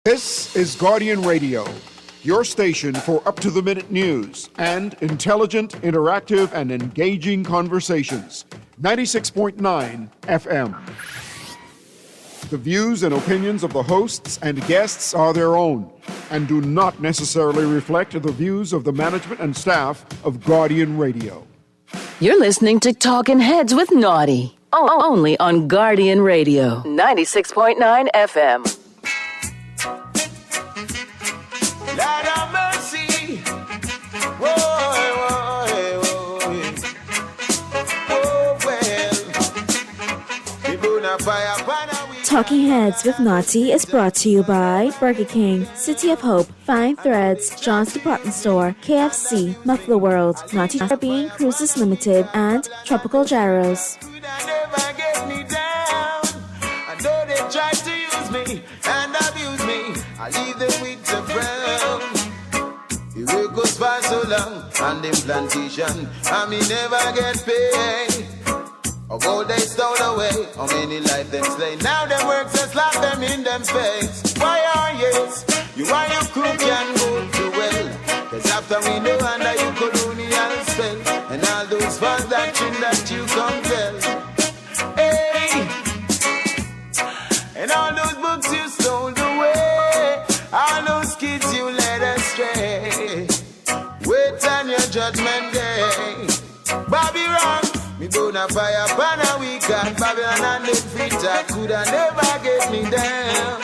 This is Guardian Radio, your station for up-to-the-minute news and intelligent, interactive, and engaging conversations. 96.9 FM. The views and opinions of the hosts and guests are their own and do not necessarily reflect the views of the management and staff of Guardian Radio. You're listening to Talking Heads with Naughty, only on Guardian Radio, 96.9 FM. Lord have mercy. Whoa, Talking Heads with Naughty is brought to you by Burger King, City of Hope, Fine Threads, John's Department Store, KFC, Muffler World, Naughty Caribbean Cruises Limited, and Tropical Gyros. For so long, and in plantation, and me never get paid. Of all they stole away, how many life them slay. Now them works and slap them in them face. Why are yes, you are your crew can go to well. Cause after we know under you colonial spell, and all those false doctrine that you come tell. Hey, and all those books you stole away, all those kids you led astray. Wait on your judgment day. Bobby wrong. Me gonna fire pan a weekend. Babylon and the freezer coulda never get me down.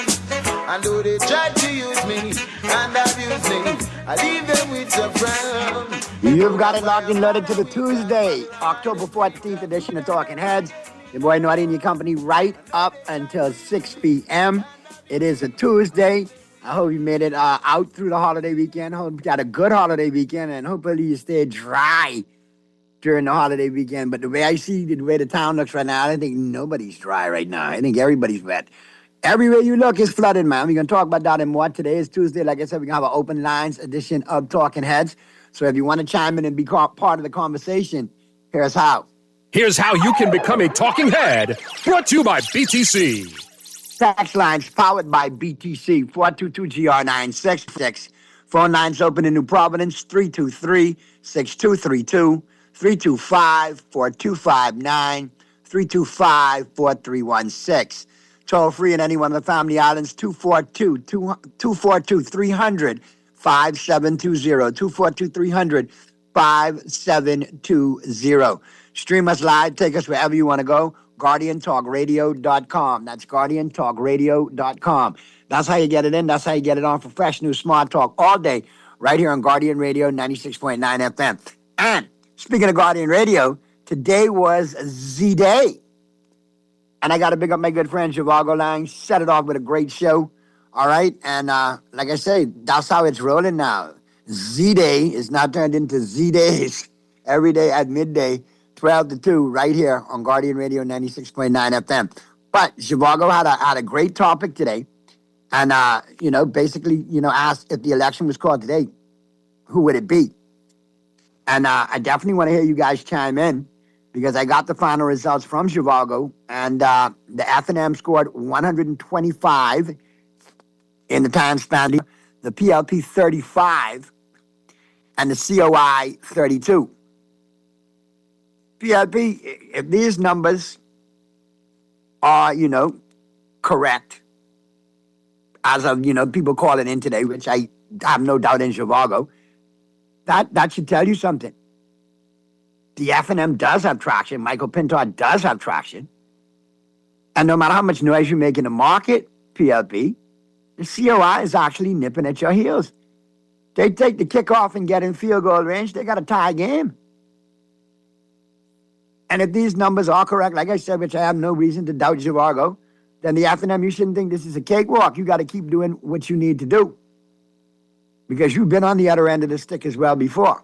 And though they tried to use me and abuse me, I leave them with a frown. You've got it locked and loaded to the Tuesday, October 14th edition of Talking Heads. Your boy Naughty and your company right up until 6 p.m. It is a Tuesday. I hope you made it out through the holiday weekend. I hope you got a good holiday weekend, and hopefully you stay dry during the holiday weekend. But the way I see the way the town looks right now, I don't think nobody's dry right now. I think everybody's wet. Everywhere you look is flooded, man. We're going to talk about that and more. Today is Tuesday. Like I said, we're going to have an open lines edition of Talking Heads. So if you want to chime in and be part of the conversation, here's how. Here's how you can become a Talking Head, brought to you by BTC. Tax lines powered by BTC, 422-GR966. Phone lines open in New Providence, 323-6232, 325-4259, 325-4316. Toll free in any one of the Family Islands, 242-300, 5720, 242-300-5720. Stream us live, take us wherever you want to go. GuardianTalkRadio.com. That's GuardianTalkRadio.com. That's how you get it in. That's how you get it on for fresh new smart talk all day right here on Guardian Radio 96.9 FM. And speaking of Guardian Radio, today was Z-Day. And I got to big up my good friend Zhivago Lang. Set it off with a great show. All right. And like I say, that's how it's rolling now. Z-Day is now turned into Z-Days every day at midday. 12 to 2 right here on Guardian Radio 96.9 FM. But Zhivago had a great topic today. And, basically, asked if the election was called today, who would it be? And I definitely want to hear you guys chime in because I got the final results from Zhivago. And the F&M scored 125 in the time span, the PLP 35, and the COI 32. PLP, if these numbers are, correct, as of, people calling in today, which I have no doubt in Zhivago, that should tell you something. The F&M does have traction. Michael Pintar does have traction. And no matter how much noise you make in the market, PLP, the COI is actually nipping at your heels. They take the kickoff and get in field goal range, they got a tie game. And if these numbers are correct, like I said, which I have no reason to doubt Zhivago, then the F&M, you shouldn't think this is a cakewalk. You got to keep doing what you need to do. Because you've been on the other end of the stick as well before.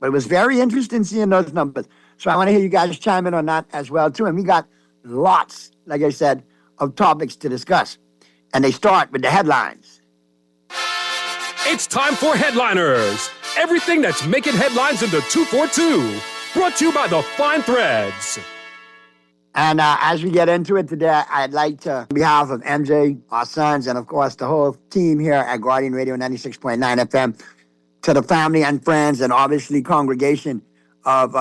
But it was very interesting seeing those numbers. So I want to hear you guys chime in on that as well, too. And we got lots, like I said, of topics to discuss. And they start with the headlines. It's time for Headliners. Everything that's making headlines in the 242. Brought to you by the Fine Threads. And as we get into it today, I'd like to, on behalf of MJ, our sons, and of course the whole team here at Guardian Radio 96.9 FM, to the family and friends and obviously congregation of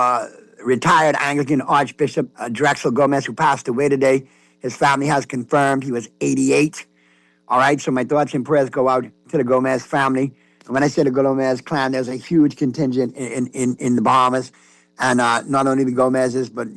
retired Anglican Archbishop Drexel Gomez, who passed away today. His family has confirmed he was 88. All right, so my thoughts and prayers go out to the Gomez family. And when I say the Gomez clan, there's a huge contingent in the Bahamas. And not only the Gomez's, but,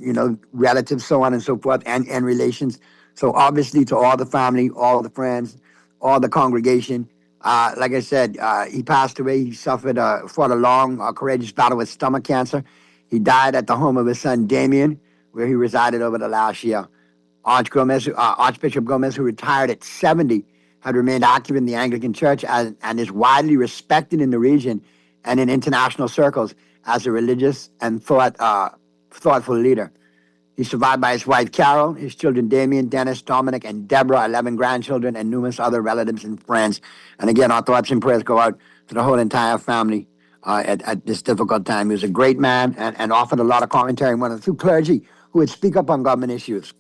relatives, so on and so forth, and relations. So obviously to all the family, all the friends, all the congregation. Like I said, he passed away. He suffered, fought a long, courageous battle with stomach cancer. He died at the home of his son, Damien, where he resided over the last year. Archbishop Gomez, who retired at 70, had remained active in the Anglican Church and is widely respected in the region and in international circles as a religious and thoughtful leader. He's survived by his wife, Carol, his children, Damien, Dennis, Dominic, and Deborah, 11 grandchildren, and numerous other relatives and friends. And again, our thoughts and prayers go out to the whole entire family at this difficult time. He was a great man and offered a lot of commentary, and one of the few clergy who would speak up on government issues.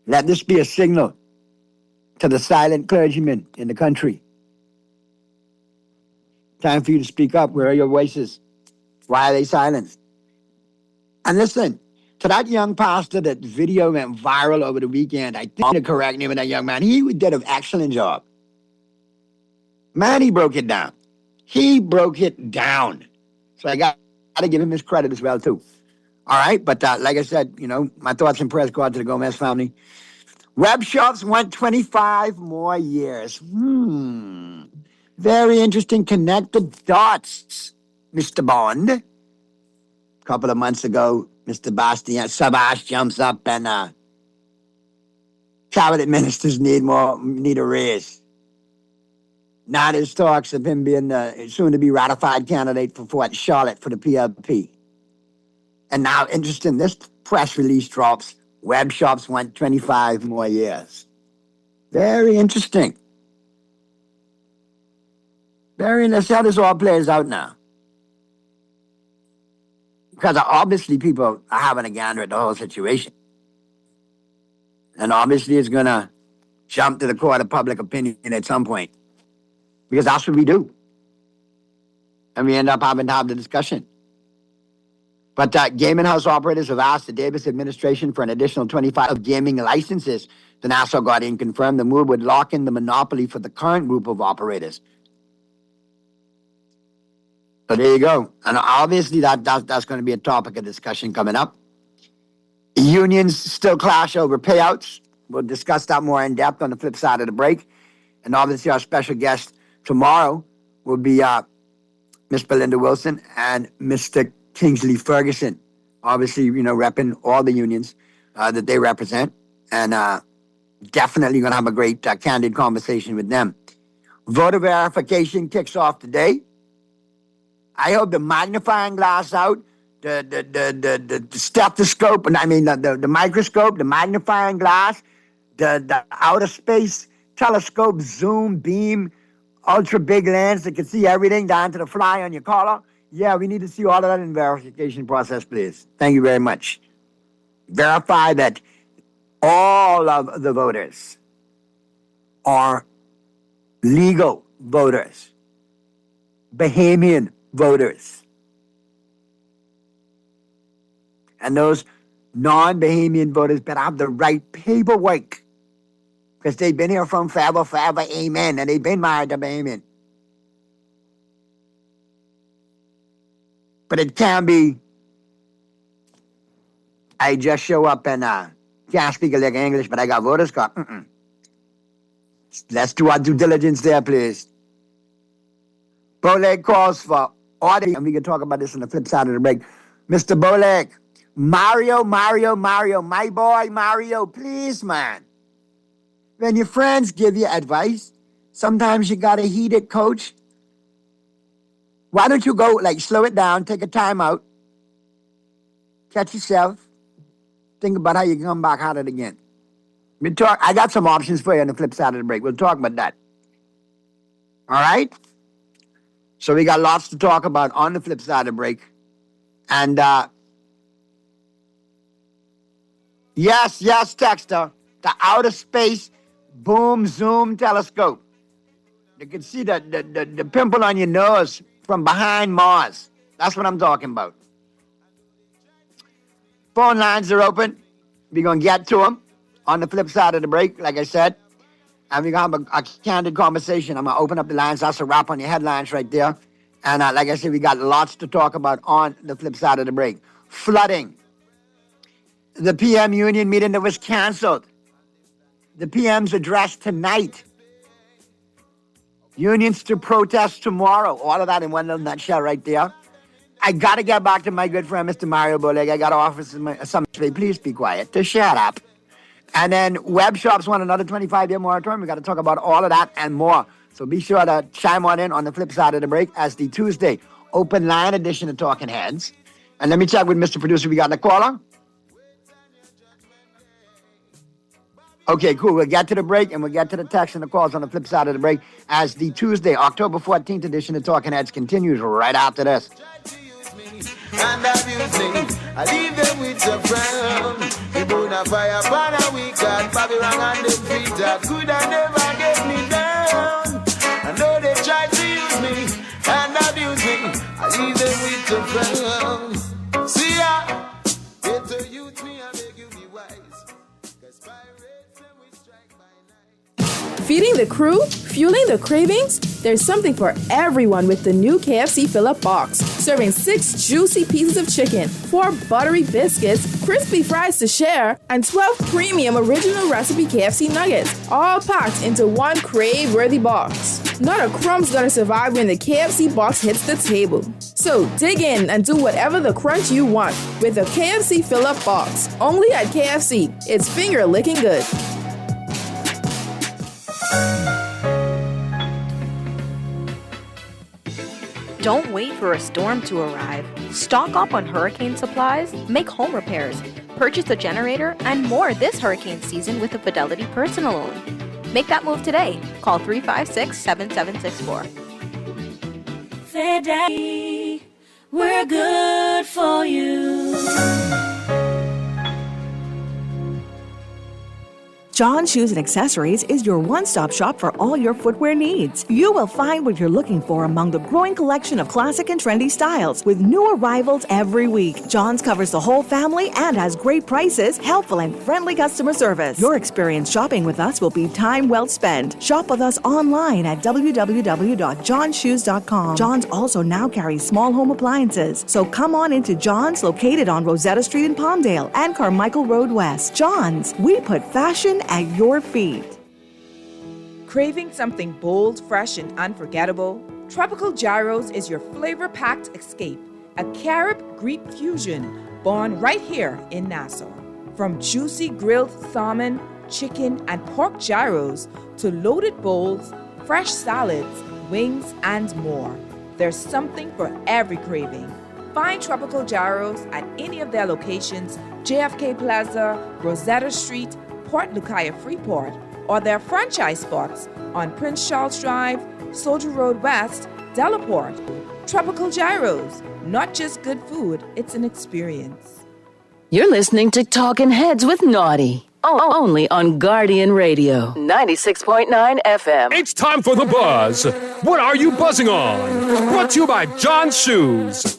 Let this be a signal to the silent clergymen in the country. Time for you to speak up. Where are your voices? Why are they silenced? And listen, to that young pastor, that video went viral over the weekend. I think the correct name of that young man, he did an excellent job. Man, he broke it down. He broke it down. So I got to give him his credit as well, too. All right, but like I said, my thoughts and prayers go out to the Gomez family. Web shops went 25 more years. Very interesting. Connect the dots, Mr. Bond. A couple of months ago, Mr. Sabash jumps up and cabinet ministers need a raise. Now there's talks of him being soon-to-be ratified candidate for Fort Charlotte for the PLP. And now, interesting, this press release drops. Web shops went 25 more years. Very interesting. Let's see how this all plays out now. Because obviously people are having a gander at the whole situation. And obviously it's going to jump to the court of public opinion at some point. Because that's what we do. And we end up having to have the discussion. But gaming house operators have asked the Davis administration for an additional 25 gaming licenses. The Nassau Guardian confirmed the move would lock in the monopoly for the current group of operators. So there you go. And obviously that's going to be a topic of discussion coming up. Unions still clash over payouts. We'll discuss that more in depth on the flip side of the break. And obviously our special guest tomorrow will be Miss Belinda Wilson and Mr. Kingsley Ferguson. Obviously, repping all the unions that they represent. And definitely going to have a great candid conversation with them. Voter verification kicks off today. I hope the magnifying glass out, the stethoscope, the microscope, the magnifying glass, the outer space telescope, zoom, beam, ultra big lens that can see everything down to the fly on your collar. Yeah, we need to see all of that in the verification process, please. Thank you very much. Verify that all of the voters are legal voters, Bahamian voters. And those non-Bahamian voters better have the right paperwork because they've been here from forever, amen, and they've been married to Bahamian. But it can be, I just show up and can't speak a lick of English, but I got voters card. Let's do our due diligence there, please. Boleg calls for audit, and we can talk about this on the flip side of the break. Mr. Boleg, Mario, my boy Mario, please, man. When your friends give you advice, sometimes you gotta heed it, coach. Why don't you go, slow it down, take a time out, catch yourself, think about how you can come back at it again. I got some options for you on the flip side of the break. We'll talk about that. All right? So we got lots to talk about on the flip side of the break. And Yes, Texter. The outer space boom zoom telescope. You can see the pimple on your nose from behind Mars. That's what I'm talking about. Phone lines are open. We're going to get to them on the flip side of the break, like I said. And we're going to have a candid conversation. I'm going to open up the lines. That's a wrap on your headlines right there. And like I said, we got lots to talk about on the flip side of the break. Flooding. The PM union meeting that was canceled. The PM's address tonight. Unions to protest tomorrow. All of that in one little nutshell right there. I got to get back to my good friend, Mr. Mario Boleg. I got to offer some please be quiet. To shut up. And then web shops want another 25-year moratorium. We got to talk about all of that and more. So be sure to chime on the flip side of the break as the Tuesday open line edition of Talking Heads. And let me check with Mr. Producer. We got the caller. Okay, cool. We'll get to the break and we'll get to the text and the calls on the flip side of the break as the Tuesday, October 14th edition of Talking Heads continues right after this. And abuse me, I leave them with a frown. We burn a fire upon a week at Babylon and the feet that could have never get me down. I know they try to use me and abuse me, I leave them with a frown. See ya, get to use me and make you be wise. Cause pirates and we strike by night. Feeding the crew? Fueling the cravings? There's something for everyone with the new KFC Fill-Up Box. Serving 6 juicy pieces of chicken, 4 buttery biscuits, crispy fries to share, and 12 premium original recipe KFC nuggets. All packed into one crave-worthy box. Not a crumb's gonna survive when the KFC box hits the table. So dig in and do whatever the crunch you want with the KFC Fill-Up Box. Only at KFC. It's finger-licking good. Don't wait for a storm to arrive. Stock up on hurricane supplies, make home repairs, purchase a generator, and more this hurricane season with a Fidelity personal loan. Make that move today. Call 356-7764. Fidelity, we're good for you. John Shoes and Accessories is your one-stop shop for all your footwear needs. You will find what you're looking for among the growing collection of classic and trendy styles with new arrivals every week. John's covers the whole family and has great prices, helpful and friendly customer service. Your experience shopping with us will be time well spent. Shop with us online at www.johnshoes.com. John's also now carries small home appliances, so come on into John's, located on Rosetta Street in Palmdale and Carmichael Road West. John's, we put fashion at your feet. Craving something bold, fresh, and unforgettable? Tropical Gyros is your flavor-packed escape, a Carib-Greek fusion born right here in Nassau. From juicy grilled salmon, chicken, and pork gyros to loaded bowls, fresh salads, wings, and more. There's something for every craving. Find Tropical Gyros at any of their locations, JFK Plaza, Rosetta Street, Port Lucaya Freeport, or their franchise spots on Prince Charles Drive, Soldier Road West, Delaport. Tropical Gyros, not just good food, it's an experience. You're listening to Talking Heads with Naughty. Only on Guardian Radio, 96.9 FM. It's time for the buzz. What are you buzzing on? Brought to you by John Shoes.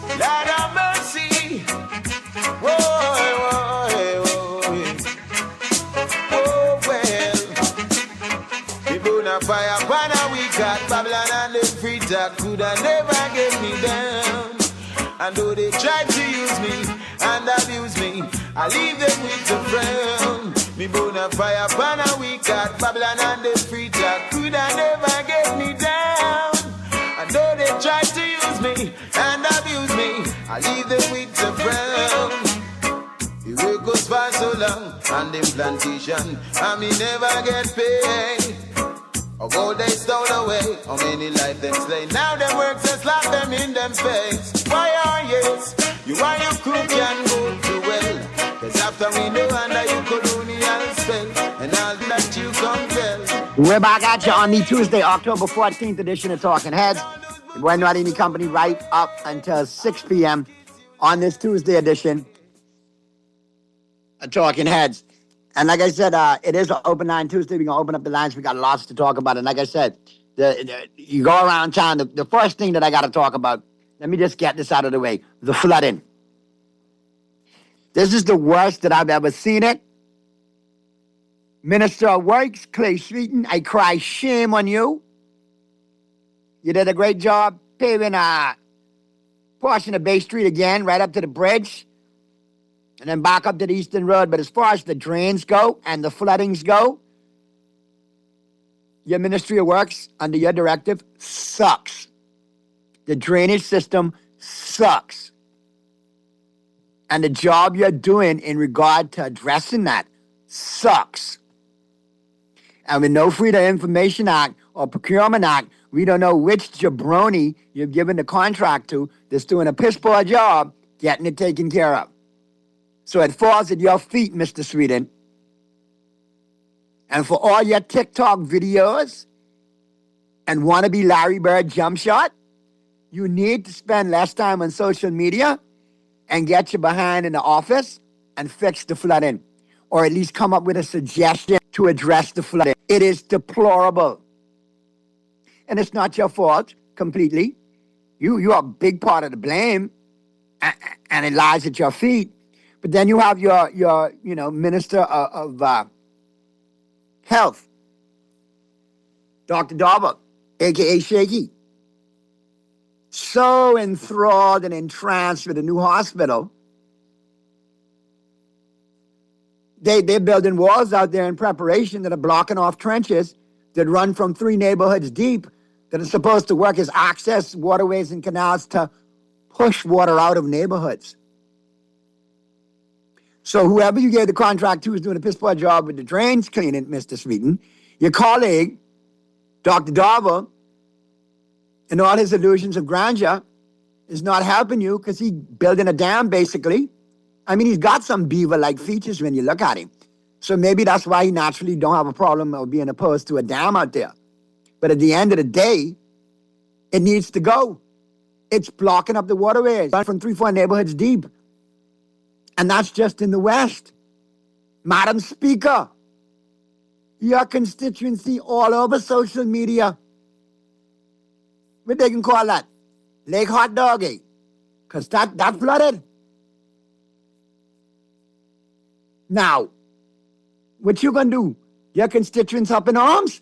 Lord have mercy. Whoa, well. We burn a fire upon a week at Babylon and the free that could have never get me down. And though they tried to use me and abuse me, I leave them with the frown. Me burn a fire upon a week at Babylon and the free that could have never get me down. And though they tried to use me and abuse me, I leave them with the frown. The work goes for so long on them plantation, and me never get paid. Of all they stole away, how many life them slay. Now them works and slap them in them face. Why are yes, you and your crew can go to well. Cause after we know under your colonial spell, and all that you compel. We're back at you on the Tuesday, October 14th edition of Talking Heads. We're not any company right up until 6 p.m. on this Tuesday edition of Talking Heads. And like I said, it is an open line Tuesday. We're going to open up the lines. We got lots to talk about. And like I said, you go around town, the first thing that I got to talk about, let me just get this out of the way, the flooding. This is the worst that I've ever seen it. Minister of Works, Clay Sweeten, I cry shame on you. You did a great job paving a portion of Bay Street again, right up to the bridge, and then back up to the Eastern Road. But as far as the drains go and the floodings go, your Ministry of Works, under your directive, sucks. The drainage system sucks. And the job you're doing in regard to addressing that sucks. And with no Freedom of Information Act or Procurement Act, we don't know which jabroni you've given the contract to that's doing a piss poor job getting it taken care of. So it falls at your feet, Mr. Sweden. And for all your TikTok videos and wannabe Larry Bird jump shot, you need to spend less time on social media and get your behind in the office and fix the flooding. Or at least come up with a suggestion to address the flooding. It is deplorable. And it's not your fault completely. You are a big part of the blame, and it lies at your feet. But then you have your Minister of Health, Dr. Darby, a.k.a. Shaky, so enthralled and entranced with the new hospital. They're building walls out there in preparation that are blocking off trenches that run from 3 neighborhoods deep that are supposed to work as access waterways and canals to push water out of neighborhoods. So whoever you gave the contract to is doing a piss poor job with the drains cleaning, Mr. Smeaton. Your colleague, Dr. Darby, and all his illusions of grandeur is not helping you because he's building a dam, basically. I mean, he's got some beaver-like features when you look at him. So maybe that's why he naturally don't have a problem of being opposed to a dam out there. But at the end of the day, it needs to go. It's blocking up the waterways from 3-4 neighborhoods deep. And that's just in the West. Madam Speaker, your constituency all over social media, what they can call that? Lake Hot Doggy. Because that flooded. Now, what you gonna do? Your constituents up in arms?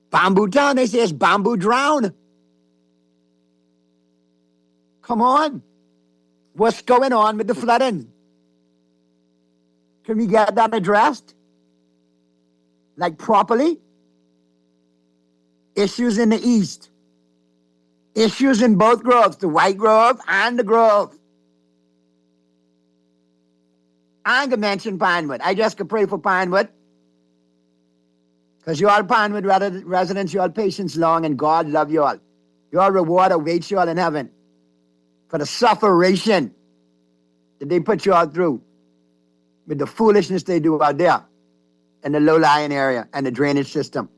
Bamboo Town, they say it's bamboo drown. Come on. What's going on with the flooding? Can we get that addressed? Like properly? Issues in the East. Issues in both groves, the White Grove and the Grove. I ain't gonna mention Pinewood. I just could pray for Pinewood. Because you all Pinewood residents, you all patience long, and God love you all. Your reward awaits you all in heaven for the sufferation that they put you all through with the foolishness they do out there in the low-lying area and the drainage system.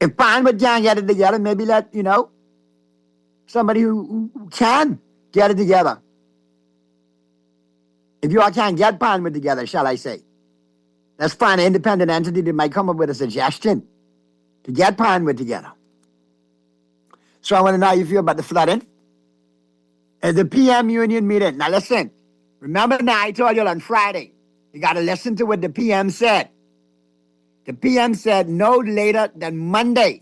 If Pinewood can't get it together, maybe let, somebody who can get it together. If you all can't get Pinewood together, shall I say, let's find an independent entity that might come up with a suggestion to get Pinewood together. So I want to know how you feel about the flooding. At the PM union meeting. Now listen, remember now I told you on Friday, you got to listen to what the PM said. The PM said no later than Monday.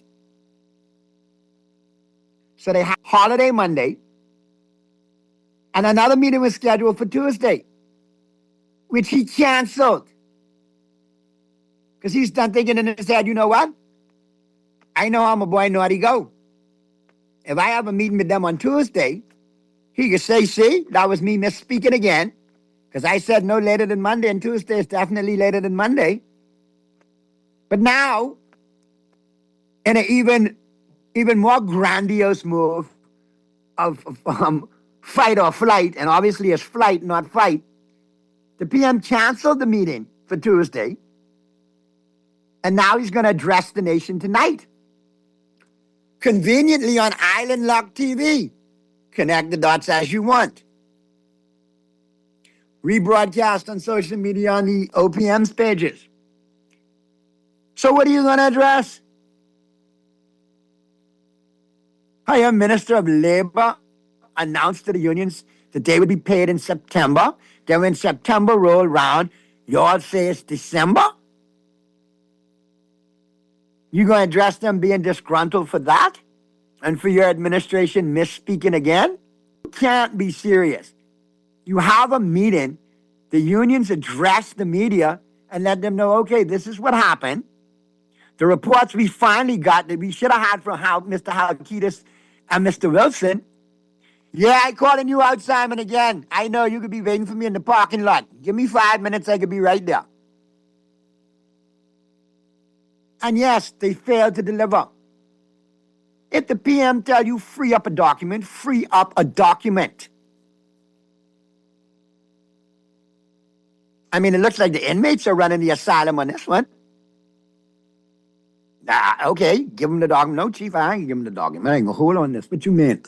So they had holiday Monday, and another meeting was scheduled for Tuesday, which he canceled. Because he's done thinking in his head, you know what? I know how my boy Naughty go. If I have a meeting with them on Tuesday, he could say, see, that was me misspeaking again. Because I said no later than Monday, and Tuesday is definitely later than Monday. But now, in an even more grandiose move of fight or flight, and obviously it's flight, not fight, the PM canceled the meeting for Tuesday, and now he's going to address the nation tonight. conveniently on Island Lock TV. Connect the dots as you want. Rebroadcast on social media on the OPM's pages. So what are you going to address? Our Minister of Labor announced to the unions that they would be paid in September. Then when September rolled around, you all say it's December? You going to address them being disgruntled for that? And for your administration misspeaking again? You can't be serious. You have a meeting, the unions address the media and let them know, okay, this is what happened. The reports we finally got that we should have had from Mr. Halkitis and Mr. Wilson. Yeah, I calling you out, Simon, again. I know you could be waiting for me in the parking lot. Give me 5 minutes, I could be right there. And yes, they failed to deliver. If the PM tell you free up a document, free up a document. I mean, it looks like the inmates are running the asylum on this one. Okay, give them the document. No, Chief, I ain't give them the document. I ain't gonna hold on this. What you mean?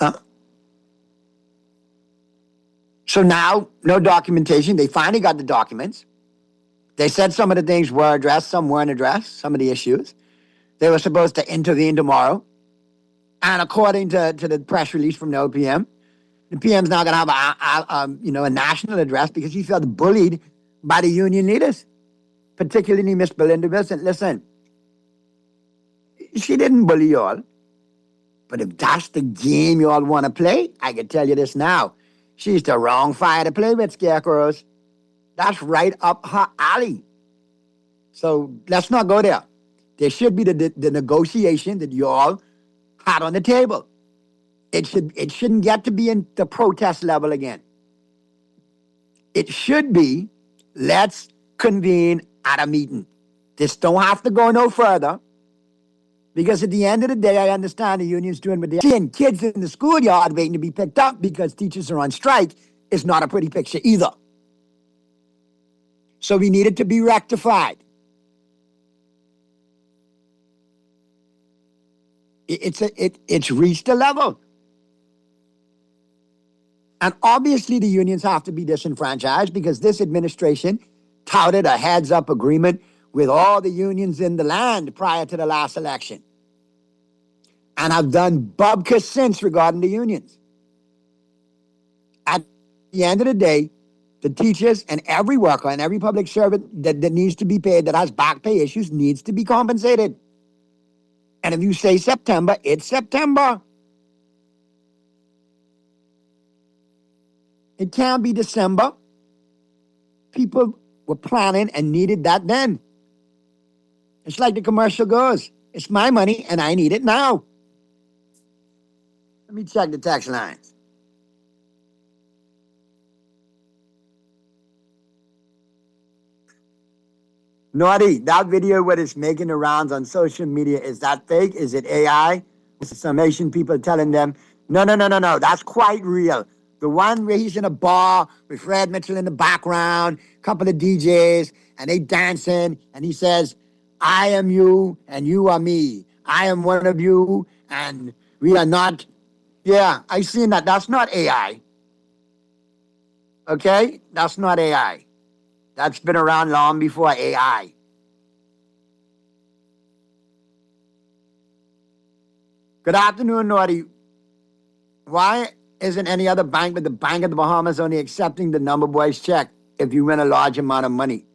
So now, no documentation. They finally got the documents. They said some of the things were addressed, some weren't addressed, some of the issues. They were supposed to intervene tomorrow. And according to the press release from the OPM, the PM's now going to have a national address because he felt bullied by the union leaders, particularly Miss Belinda Wilson. Listen, she didn't bully y'all. But if that's the game y'all want to play, I can tell you this now. She's the wrong fire to play with, Scarecrows. That's right up her alley. So let's not go there. There should be the negotiation that y'all had on the table. It shouldn't get to be in the protest level again. It should be, let's convene at a meeting. This don't have to go no further. Because at the end of the day, I understand the union's doing what they're seeing kids in the schoolyard waiting to be picked up because teachers are on strike is not a pretty picture either. So we need it to be rectified. It's reached a level. And obviously the unions have to be disenfranchised because this administration touted a heads-up agreement with all the unions in the land prior to the last election. And I've done bubka since regarding the unions. At the end of the day, the teachers and every worker and every public servant that needs to be paid, that has back pay issues, needs to be compensated. And if you say September, it's September. It can't be December. People were planning and needed that then. It's like the commercial goes. It's my money and I need it now. Let me check the text lines. Naughty, that video where it's making the rounds on social media, is that fake? Is it AI? Some Asian people telling them, no, that's quite real. The one where he's in a bar with Fred Mitchell in the background, a couple of DJs, and they dancing, and he says, I am you, and you are me. I am one of you, and we are not. Yeah, I seen that. That's not AI. Okay? That's not AI. That's been around long before AI. Good afternoon, Naughty. Why isn't any other bank but the Bank of the Bahamas only accepting the number boy's check if you win a large amount of money?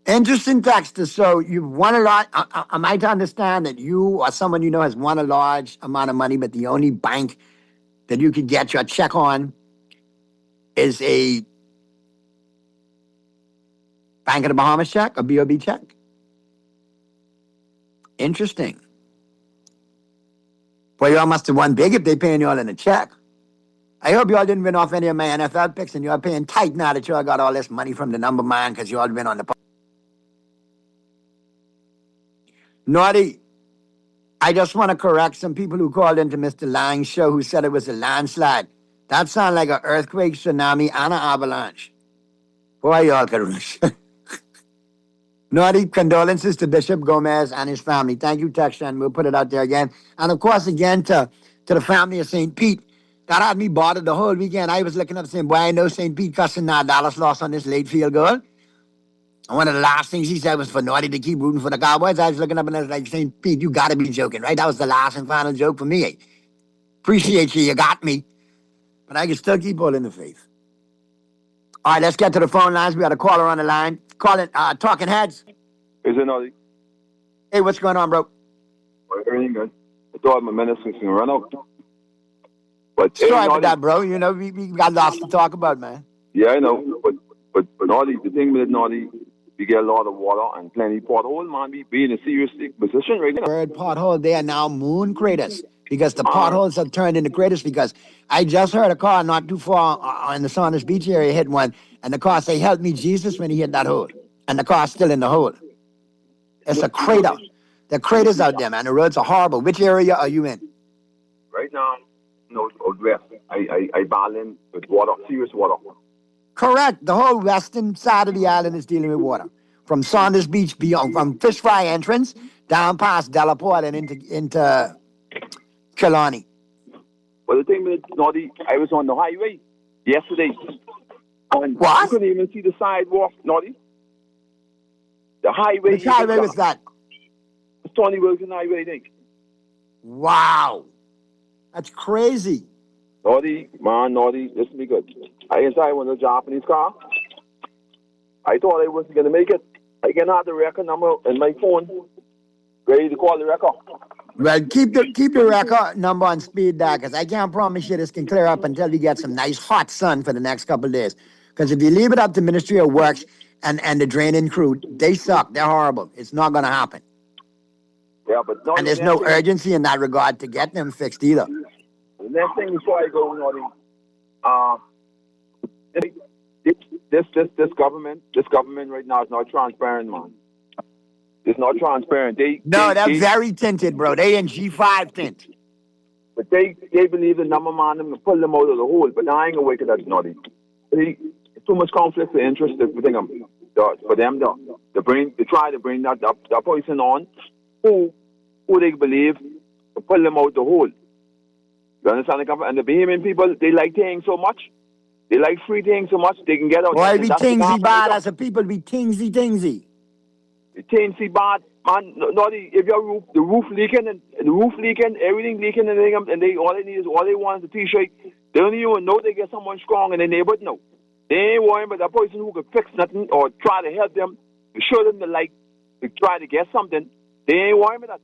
Interesting text. So you've won a lot. Am I to understand that you or someone you know has won a large amount of money, but the only bank that you could get your check on is a Bank of the Bahamas check, a BOB check? Interesting. Well, y'all must have won big if they paying y'all in a check. I hope y'all didn't win off any of my NFL picks and y'all paying tight now that y'all got all this money from the number man because y'all been on the... Naughty, I just want to correct some people who called into Mr. Lang's show who said it was a landslide. That sounded like an earthquake, tsunami, and an avalanche. Boy, y'all could rush. Naughty condolences to Bishop Gomez and his family. Thank you, Texture, and we'll put it out there again. And of course, again, to the family of St. Pete. That had me bothered the whole weekend. I was looking up saying, boy, I know St. Pete cussing $9 loss on this late field goal. And one of the last things he said was for Naughty to keep rooting for the Cowboys. I was looking up and I was like, St. Pete, you got to be joking, right? That was the last and final joke for me. Appreciate you. You got me. But I can still keep holding the faith. All right, let's get to the phone lines. We got a caller on the line. Talking Heads. Is it Naughty? Hey, what's going on, bro? Everything good. I thought my minutes was going to run out. But sorry about that, bro. You know, we got lots to talk about, man. Yeah, I know. But Naughty, the thing with Naughty, we get a lot of water and plenty pothole, man. We be in a serious position right now. Bird pothole, they are now moon craters because the potholes have turned into craters because I just heard a car not too far in the Saunders Beach area hit one, and the car say, help me, Jesus, when he hit that hole. And the car's still in the hole. It's a crater. There are craters out there, man. The roads are horrible. Which area are you in? Right now, out west. I battling with water, serious water. Correct. The whole western side of the island is dealing with water. From Saunders Beach beyond, from Fish Fry entrance, down past Delaport and into Killarney. Well, the thing with Naughty, I was on the highway yesterday. And what? You couldn't even see the sidewalk, Naughty. The highway. Which highway was that? It's Tony Wilson Highway, I think. Wow. That's crazy. Naughty, listen to me good. I inside one of the Japanese car. I thought I wasn't going to make it. I can have the record number in my phone. Ready to call the record. Well, keep the record number on speed dial, because I can't promise you this can clear up until you get some nice hot sun for the next couple of days. Because if you leave it up to Ministry of Works and the draining crew, they suck. They're horrible. It's not going to happen. Yeah, but and there's no urgency in that regard to get them fixed either. The next thing before I go, Naughty, this government right now is not transparent, man. It's not transparent. They're very tinted, bro. They in G5 tint. But they believe the number man them to pull them out of the hole. But I ain't gonna wake it up, Naughty. It's too much conflict of interest. For them to try to bring that person on who they believe to pull them out the hole. You understand? And the Bahamian people, they like things so much. They like free things so much they can get out. Boy, be tingsy bad as a people. Be tingsy. Tingsy bad, man. Naughty. If your the roof leaking, everything leaking, and all they want is a t-shirt. They don't even know they get someone strong in their neighborhood. No, they ain't worrying about that person who could fix nothing or try to help them, to show them the light, to try to get something. They ain't worrying about that.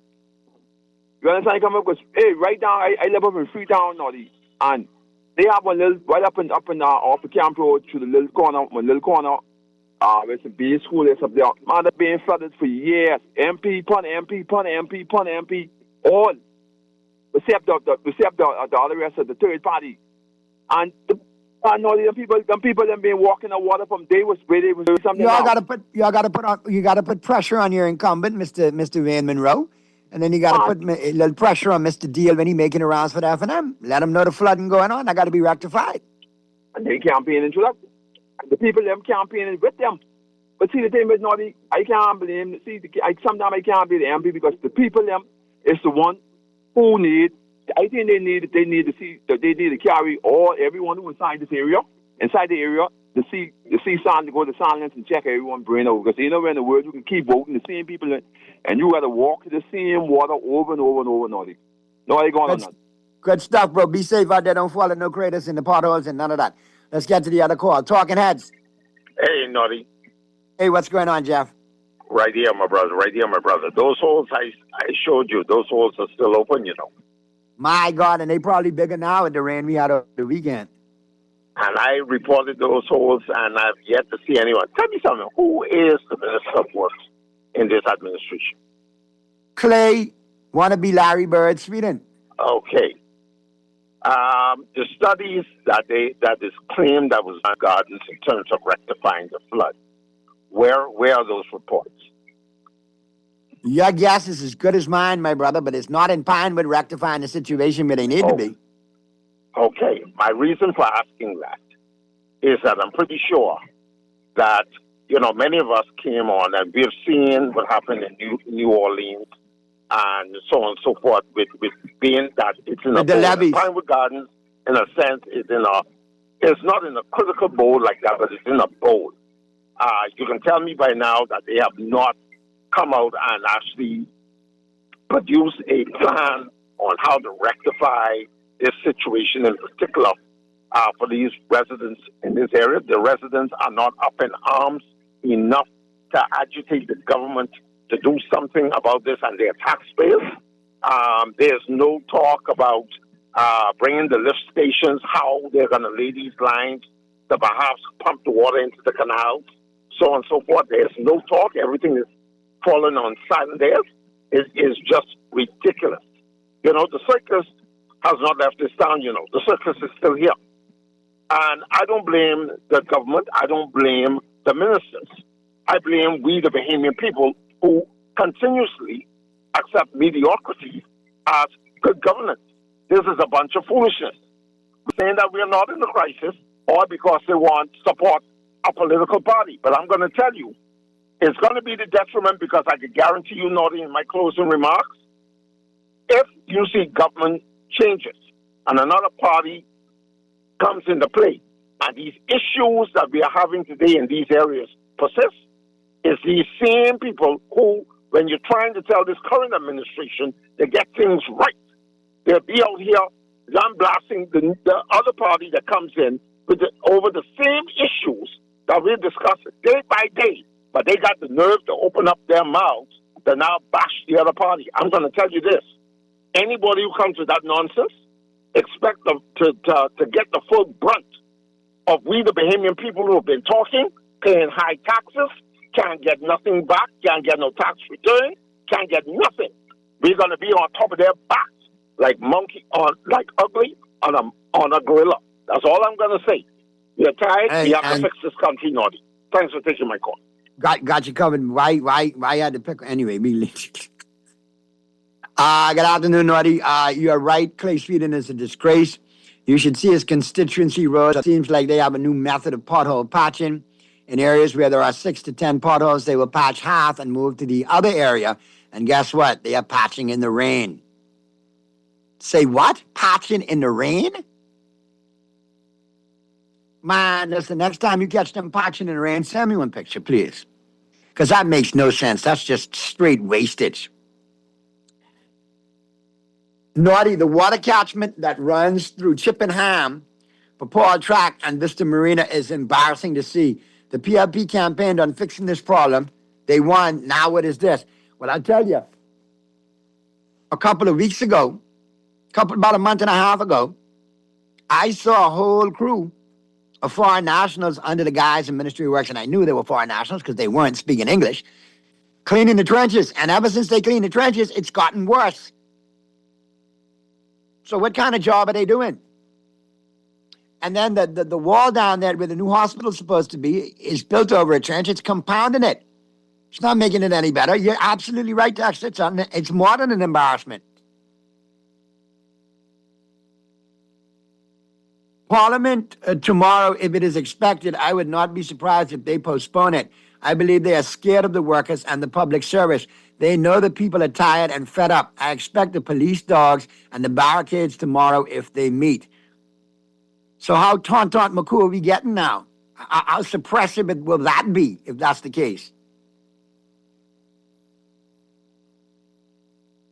You understand? Because right now I live up in Freetown, Naughty, and they have one little right up in off the Camp Road to the little corner, where some B school is up there. Man, they're being flooded for years. MP, all except the other rest of the third party. And them people them been walking the water from day was where they was doing something. You gotta put pressure on your incumbent, Mr. Wayne Monroe. And then you got to put a little pressure on Mr. Deal when he's making the rounds for the F&M. Let him know the flooding going on. I got to be rectified. And they campaigning through that. The people them campaigning with them. But see, the thing with Naughty, I can't blame. Sometimes I can't be the MP because the people them is the one who need. I think they need to carry everyone who inside the area to see sign to go to silence and check everyone brain over, because we're in the world you can keep voting the same people and you got to walk to the same water over and over and over, Naughty. No, I going on that. Good stuff, bro. Be safe out there. Don't fall in no craters in the potholes and none of that. Let's get to the other call. Talking Heads. Hey, Naughty. Hey, what's going on, Jeff? Right here, my brother. Those holes I showed you, those holes are still open, you know. My God, and they probably bigger now with the rain we had over the weekend. And I reported those holes, and I've yet to see anyone. Tell me something. Who is the Minister of Works in this administration? Clay, wannabe Larry Bird, Sweden. Okay. The studies that is claimed that was guarded in terms of rectifying the flood, where are those reports? Your guess is as good as mine, my brother, but it's not in pine with rectifying the situation where they need to be. Okay. My reason for asking that is that I'm pretty sure that many of us came on and we've seen what happened in New Orleans and so on and so forth with being that it's in a bowl. Pinewood Gardens, in a sense, it's not in a critical bowl like that, but it's in a bowl. You can tell me by now that they have not come out and actually produce a plan on how to rectify this situation in particular for these residents in this area. The residents are not up in arms enough to agitate the government to do something about this and their taxpayers. There's no talk about bringing the lift stations, how they're going to lay these lines to perhaps pump the water into the canals, so on and so forth. There's no talk. Everything is falling on silent ears. It is just ridiculous. The circus has not left this town, The circus is still here. And I don't blame the government. I don't blame the ministers. I blame we, the Bahamian people, who continuously accept mediocrity as good governance. This is a bunch of foolishness. Saying that we are not in a crisis or because they want support a political party. But I'm going to tell you, it's going to be the detriment because I can guarantee you, Norty, in my closing remarks, if you see government changes and another party comes into play and these issues that we are having today in these areas persist, it's these same people who, when you're trying to tell this current administration to get things right, they'll be out here lambasting the other party that comes in over the same issues that we're discussing day by day. But they got the nerve to open up their mouths to now bash the other party. I'm going to tell you this. Anybody who comes with that nonsense, expect them to get the full brunt of we, the Bahamian people who have been talking, paying high taxes, can't get nothing back, can't get no tax return, can't get nothing. We're going to be on top of their backs like ugly on a gorilla. That's all I'm going to say. We're tired. We have to fix this country, Norty. Thanks for taking my call. Got you covered. Why I had to pick? Anyway, good afternoon, Norty. You are right. Clay Sweden is a disgrace. You should see his constituency roads. It seems like they have a new method of pothole patching. In areas where there are 6 to 10 potholes, they will patch half and move to the other area. And guess what? They are patching in the rain. Say what? Patching in the rain? Man, listen, next time you catch them patching in the rain, send me one picture, please. Because that makes no sense. That's just straight wastage. Norty, the water catchment that runs through Chippenham for Paul Track and Vista Marina is embarrassing to see. The PLP campaigned on fixing this problem. They won. Now what is this? Well, I'll tell you. A couple of weeks ago, about a month and a half ago, I saw a whole crew of foreign nationals under the guise of Ministry of Works, and I knew they were foreign nationals because they weren't speaking English, cleaning the trenches. And ever since they cleaned the trenches, it's gotten worse. So what kind of job are they doing? And then the wall down there where the new hospital is supposed to be is built over a trench. It's compounding it. It's not making it any better. You're absolutely right, Dexter. It's more than an embarrassment. Parliament tomorrow, if it is expected, I would not be surprised if they postpone it. I believe they are scared of the workers and the public service. They know the people are tired and fed up. I expect the police dogs and the barricades tomorrow if they meet. So how taunt McCoo are we getting now? How suppressive will that be if that's the case?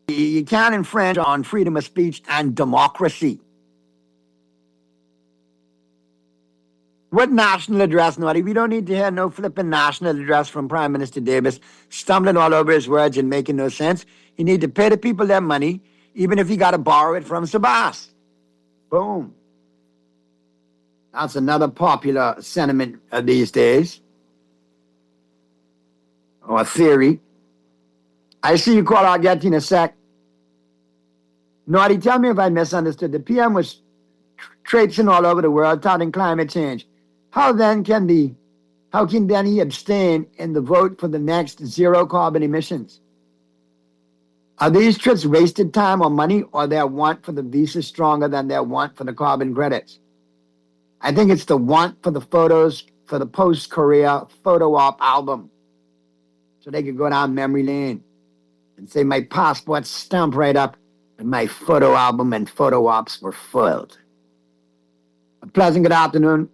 You can't infringe on freedom of speech and democracy. What national address, Norty? We don't need to hear no flipping national address from Prime Minister Davis stumbling all over his words and making no sense. He need to pay the people their money, even if he got to borrow it from Sabas. Boom. That's another popular sentiment these days. Or theory. I see you call Argenti in a sec. Norty, tell me if I misunderstood. The PM was traipsing all over the world touting climate change. How can he abstain in the vote for the next zero carbon emissions? Are these trips wasted time or money, or their want for the visa stronger than their want for the carbon credits? I think it's the want for the photos for the post-Korea photo op album. So they could go down memory lane and say my passport stamped right up and my photo album and photo ops were filled. A pleasant good afternoon.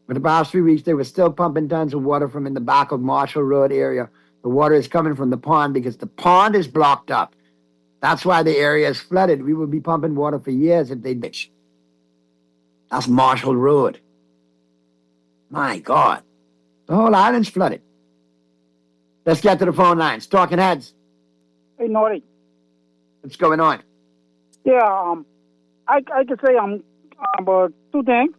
For the past 3 weeks, they were still pumping tons of water from in the back of Marshall Road area. The water is coming from the pond because the pond is blocked up. That's why the area is flooded. We would be pumping water for years if they did. That's Marshall Road. My God. The whole island's flooded. Let's get to the phone lines. Talking Heads. Hey, Naughty. What's going on? Yeah, I could say about two things.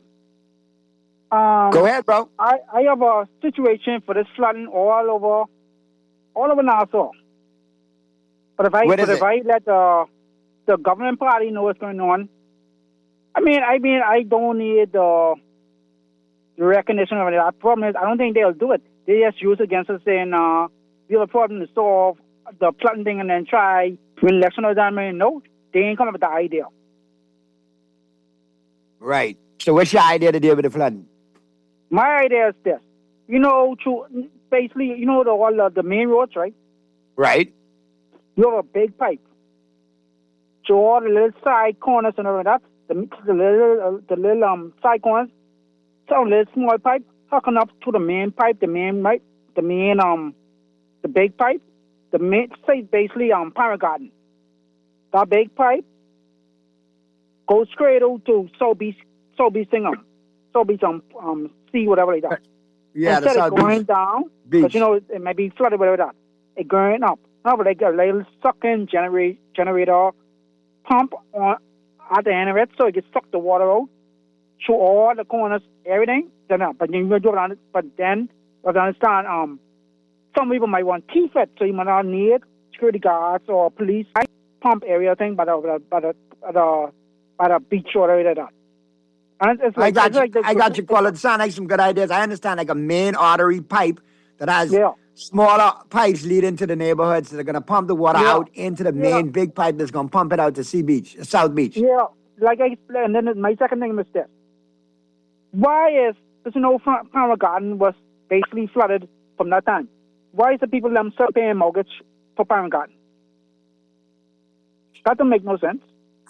Go ahead, bro. I have a situation for this flooding all over Nassau. But if I let the government party know what's going on, I don't need the recognition of it. The problem is, I don't think they'll do it. They just use it against us saying, we have a problem to solve the flooding thing and then try win election or that. No, they ain't come up with the idea. Right. So what's your idea to deal with the flooding? My idea is this. Basically, the main roads, right? Right. You have a big pipe. So all the little side corners and all that, the little side corners, some little small pipe, hooking up to the main pipe, the big pipe, say basically Parent Garden. That big pipe goes straight out to South Beach sea, whatever like that. Yeah, instead the of going down, because it might be flooded, whatever that. It going up. Now, but they got a little sucking generator pump on at the end of it, so it can suck the water out through all the corners, everything. But then you do it. But then, you understand, some people might want teeth it, so you might not need security guards or police pump area thing by the beach or whatever like that. And it's like, I got you, Colin. It sounds like some good ideas. I understand, like a main artery pipe that has smaller pipes leading to the neighborhoods that are going to pump the water out into the main big pipe that's going to pump it out to South Beach. Yeah, like I explained. And then my second thing is this. Why is, Parent Garden was basically flooded from that time. Why is the people still paying mortgage for Parent Garden? That don't make no sense.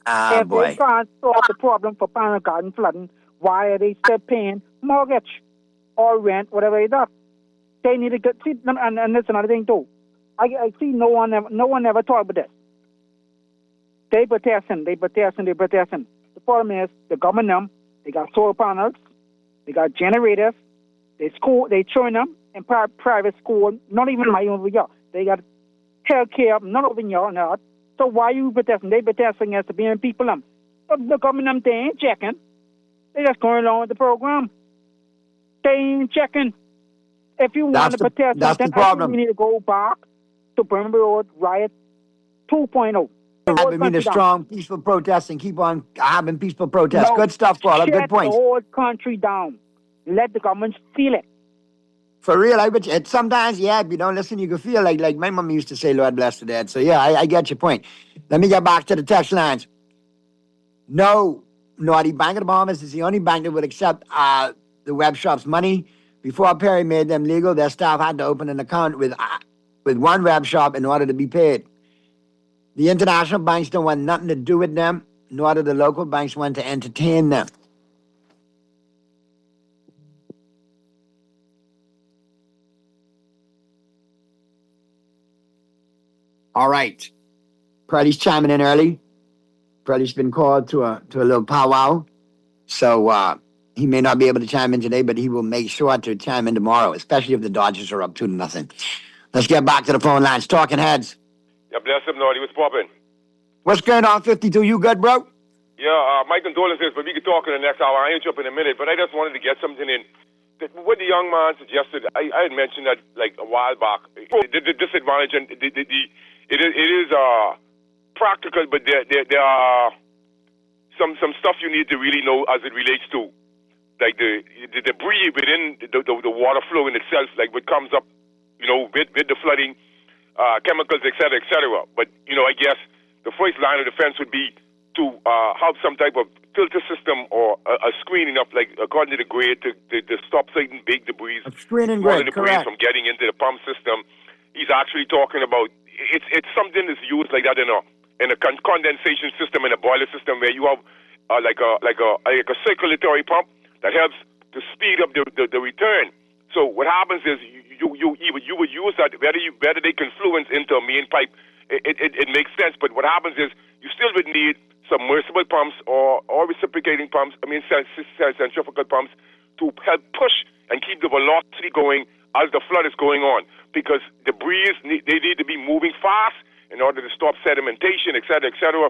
If they can't solve the problem for Parent Garden flooding, why are they still paying mortgage or rent, whatever it is? They need to get, and that's another thing too. I see no one ever talk about this. They protesting. The problem is the government, they got solar panels, they got generators, they train them in private school, not even my own over here. They got health care, not over here, not. So why are you protesting? They protesting as the being people. But the government, they ain't checking. They just going along with the program. They ain't checking. If you want to protest something, I think we need to go back to Burnaby Road Riot 2.0. We need a strong, peaceful protest and keep on having peaceful protests. No, good stuff, Paula. Good points. Shut the whole country down. Let the government steal it. For real, I bet you. Sometimes, if you don't listen, you can feel like my mom used to say, Lord bless the dead. So, I get your point. Let me get back to the text lines. No, Naughty, Bank of the Bahamas is the only bank that would accept the web shop's money. Before Perry made them legal, their staff had to open an account with one web shop in order to be paid. The international banks don't want nothing to do with them, nor do the local banks want to entertain them. All right. Freddie's chiming in early. Freddie's been called to a little powwow. So he may not be able to chime in today, but he will make sure to chime in tomorrow, especially if the Dodgers are up 2-0. Let's get back to the phone lines. Talking Heads. Yeah, bless him, Naughty. What's poppin'? What's going on, 52? You good, bro? Yeah, my condolences, but we can talk in the next hour. I ain't up in a minute, but I just wanted to get something in. What the young man suggested, I had mentioned that like a while back. The disadvantage, and it is practical, but there are some stuff you need to really know as it relates to, like the debris within the water flow in itself, like what comes up, with the flooding, chemicals, et cetera, et cetera. But I guess the first line of defense would be to have some type of filter system or a screening of, like, according to the grade, to stop certain big debris, screening smaller grade, debris correct. from getting into the pump system. He's actually talking about it's something that's used like that in a condensation system, in a boiler system, where you have like a circulatory pump that helps to speed up the return. So what happens is you would use that whether they confluence into a main pipe. It makes sense, but what happens is you still would need submersible pumps or reciprocating pumps, centrifugal pumps, to help push and keep the velocity going as the flood is going on, because the breeze, they need to be moving fast in order to stop sedimentation, et cetera, et cetera.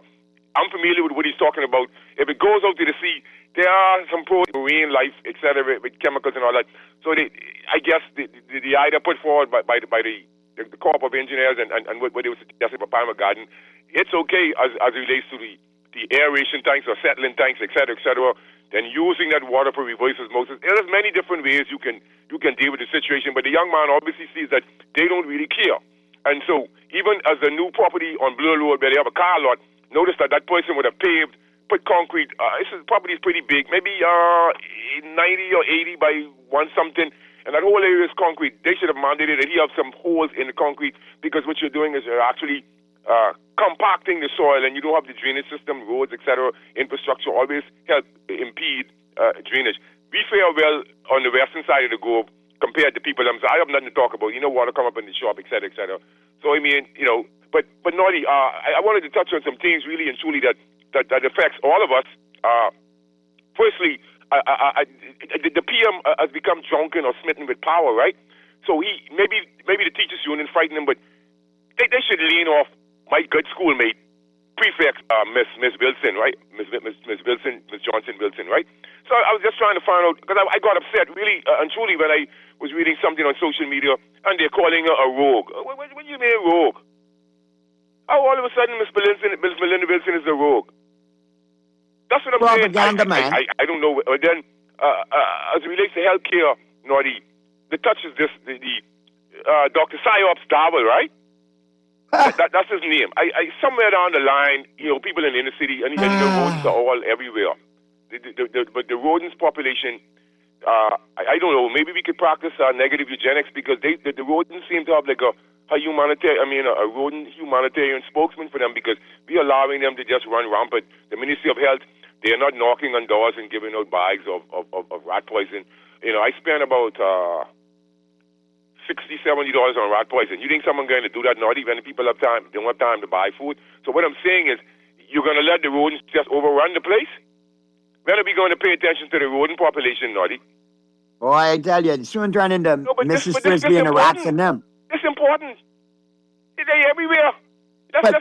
I'm familiar with what he's talking about. If it goes out to the sea, there are some marine life, et cetera, with chemicals and all that. So I guess the idea put forward by the Corps of Engineers and what they were suggesting for Palmer Garden, it's okay as it relates to the aeration tanks or settling tanks, et cetera, then using that water for reverse osmosis. There's many different ways you can deal with the situation, but the young man obviously sees that they don't really care. And so even as the new property on Blue Road where they have a car lot, notice that person would have paved, put concrete. This property is pretty big, maybe 90 or 80 by 1 something, and that whole area is concrete. They should have mandated that he have some holes in the concrete, because what you're doing is you're actually compacting the soil, and you don't have the drainage system, roads, etc., infrastructure always help impede drainage. We fare well on the western side of the globe compared to people. I have nothing to talk about. Water come up in the shop, etc., etc. So I mean, but Naughty, I wanted to touch on some things really and truly that affects all of us. Firstly, the PM has become drunken or smitten with power, right? So he maybe the teachers' union frightened him, but they should lean off my good schoolmate, prefect Miss Wilson, right? Miss Wilson, Miss Johnson Wilson, right? So I was just trying to find out, because I got upset really and truly when I was reading something on social media and they're calling her a rogue. What do you mean rogue? How all of a sudden Miss Melinda Wilson is a rogue? That's what I'm saying. I don't know. But then as it relates to healthcare, Naughty, the touch is this: the Dr. Psyops Darwell, right? That's his name. I somewhere down the line, people in the inner city, and the rodents are all everywhere. But the rodents population, I don't know. Maybe we could practice negative eugenics, because the rodents seem to have like a rodent humanitarian spokesman for them, because we are allowing them to just run rampant. The Ministry of Health, they are not knocking on doors and giving out bags of rat poison. I spent about $60, $70 on rat poison. You think someone's going to do that? Not even the people have time. They don't have time to buy food. So what I'm saying is, you're going to let the rodents just overrun the place? When are we going to pay attention to the rodent population, Naughty? Boy, I tell you, it soon turn into Mrs. Frisbee and the rats and them. It's important. They're everywhere.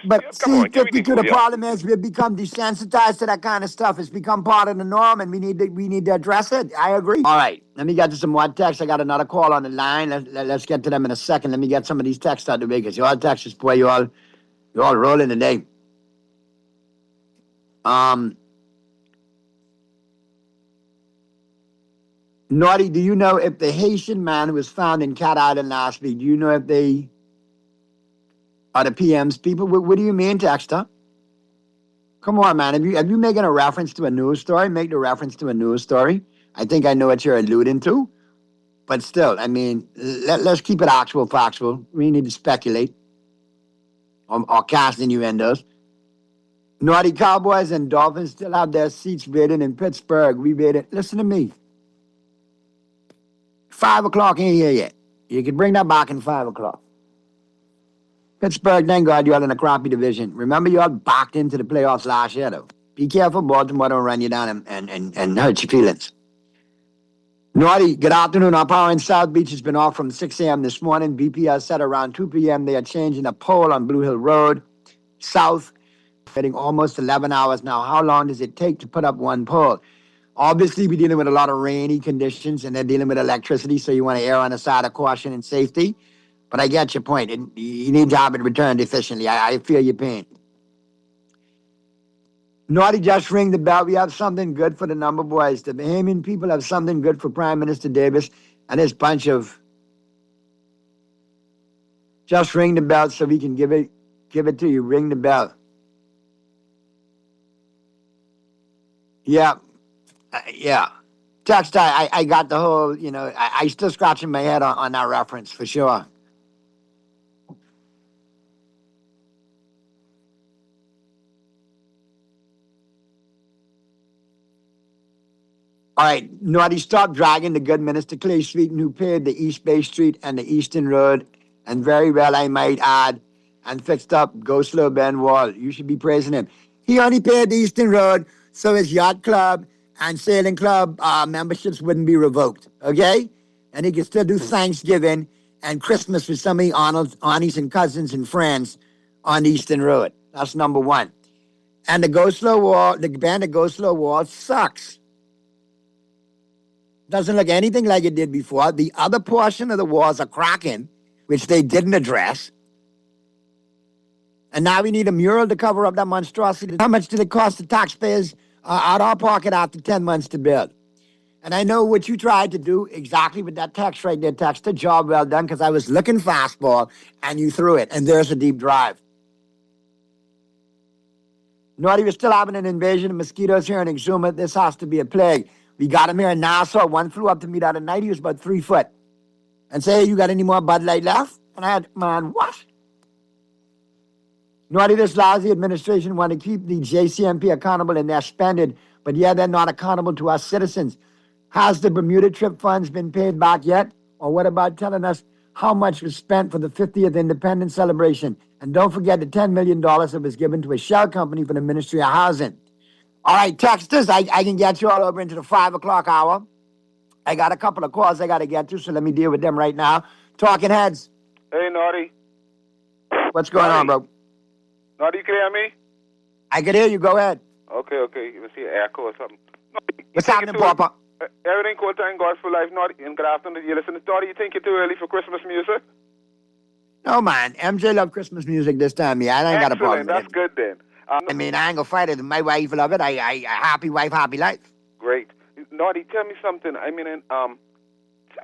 But see, 52, the problem is we've become desensitized to that kind of stuff. It's become part of the norm, and we need to address it. I agree. All right, let me get to some more texts. I got another call on the line. Let's get to them in a second. Let me get some of these texts out of the way, because y'all texts, boy, you all rolling today. Naughty, do you know if the Haitian man who was found in Cat Island last week, do you know if they are the PM's people? What do you mean, Texter? Come on, man. If you making a reference to a news story, make the reference to a news story. I think I know what you're alluding to. But still, I mean, let's keep it actual, factual. We need to speculate or cast innuendos. Naughty, Cowboys and Dolphins still have their seats rated in Pittsburgh. We rated. Listen to me. 5 o'clock ain't here yet. You can bring that back in 5 o'clock. Pittsburgh, thank God y'all in a crappy division. Remember, y'all backed into the playoffs last year, though. Be careful, Baltimore don't run you down and hurt your feelings. Naughty, good afternoon. Our power in South Beach has been off from 6 a.m. this morning. BPS said around 2 p.m. they are changing a pole on Blue Hill Road, south, getting almost 11 hours now. How long does it take to put up one pole? Obviously, we're dealing with a lot of rainy conditions, and they're dealing with electricity, so you want to err on the side of caution and safety. But I get your point. You need to have it returned efficiently. I feel your pain. Naughty, just ring the bell. We have something good for the number boys. The Bahamian people have something good for Prime Minister Davis and his bunch of... Just ring the bell so we can give it to you. Ring the bell. Yeah. Yeah. Text, I got the whole, I still scratching my head on that reference for sure. All right, Naughty, stop dragging the good Minister Clay Street, who paid the East Bay Street and the Eastern Road, and very well, I might add, and fixed up Go Slow Ben Wall. You should be praising him. He only paid the Eastern Road, so his yacht club and sailing club memberships wouldn't be revoked, okay? And he could still do Thanksgiving and Christmas with some of the aunties and cousins and friends on the Eastern Road. That's number one. And the Go Slow Wall, the band of Go Slow Wall sucks. Doesn't look anything like it did before. The other portion of the walls are cracking, which they didn't address. And now we need a mural to cover up that monstrosity. How much did it cost the taxpayers out our pocket after 10 months to build? And I know what you tried to do exactly with that text right there, text. A job well done, because I was looking fastball and you threw it. And there's a deep drive. Naughty, we're still having an invasion of mosquitoes here in Exuma. This has to be a plague. We got him here in Nassau. One flew up to me the other night. He was about 3 foot. And say, hey, you got any more Bud Light left? And I had, man, what? Naughty, this lousy administration want to keep the JCMP accountable and they're spending, but yeah, they're not accountable to us citizens. Has the Bermuda trip funds been paid back yet? Or what about telling us how much was spent for the 50th Independence celebration? And don't forget the $10 million that was given to a shell company for the Ministry of Housing. All right, texters, I can get you all over into the 5 o'clock hour. I got a couple of calls I got to get to, so let me deal with them right now. Talking Heads. Hey, Naughty. What's going on, bro? Naughty, you can hear me? I can hear you. Go ahead. Okay. You see an echo or something. What's happening, Papa? Everything cool, thank God for life, Naughty. And good afternoon. You listen to Naughty, you think it's too early for Christmas music? No, man. MJ love Christmas music this time. Yeah, I ain't got a problem with That's it. good then. I mean, I ain't gonna fight it. My wife love it. I happy wife, happy life. Great. Naughty, tell me something. I mean, I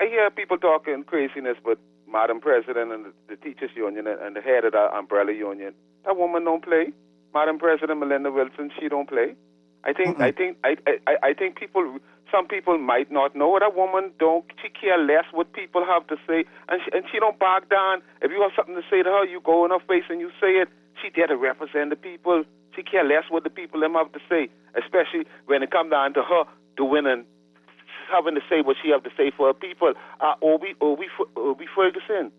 hear people talking craziness, but Madam President and the Teachers Union and the head of the umbrella union, that woman don't play. Madam President Melinda Wilson, she don't play. I think people, some people might not know that woman don't. She care less what people have to say, and she don't back down. If you have something to say to her, you go in her face and you say it. She there to represent the people. She care less what the people them have to say, especially when it come down to her doing and having to say what she have to say for her people. Obi Ferguson.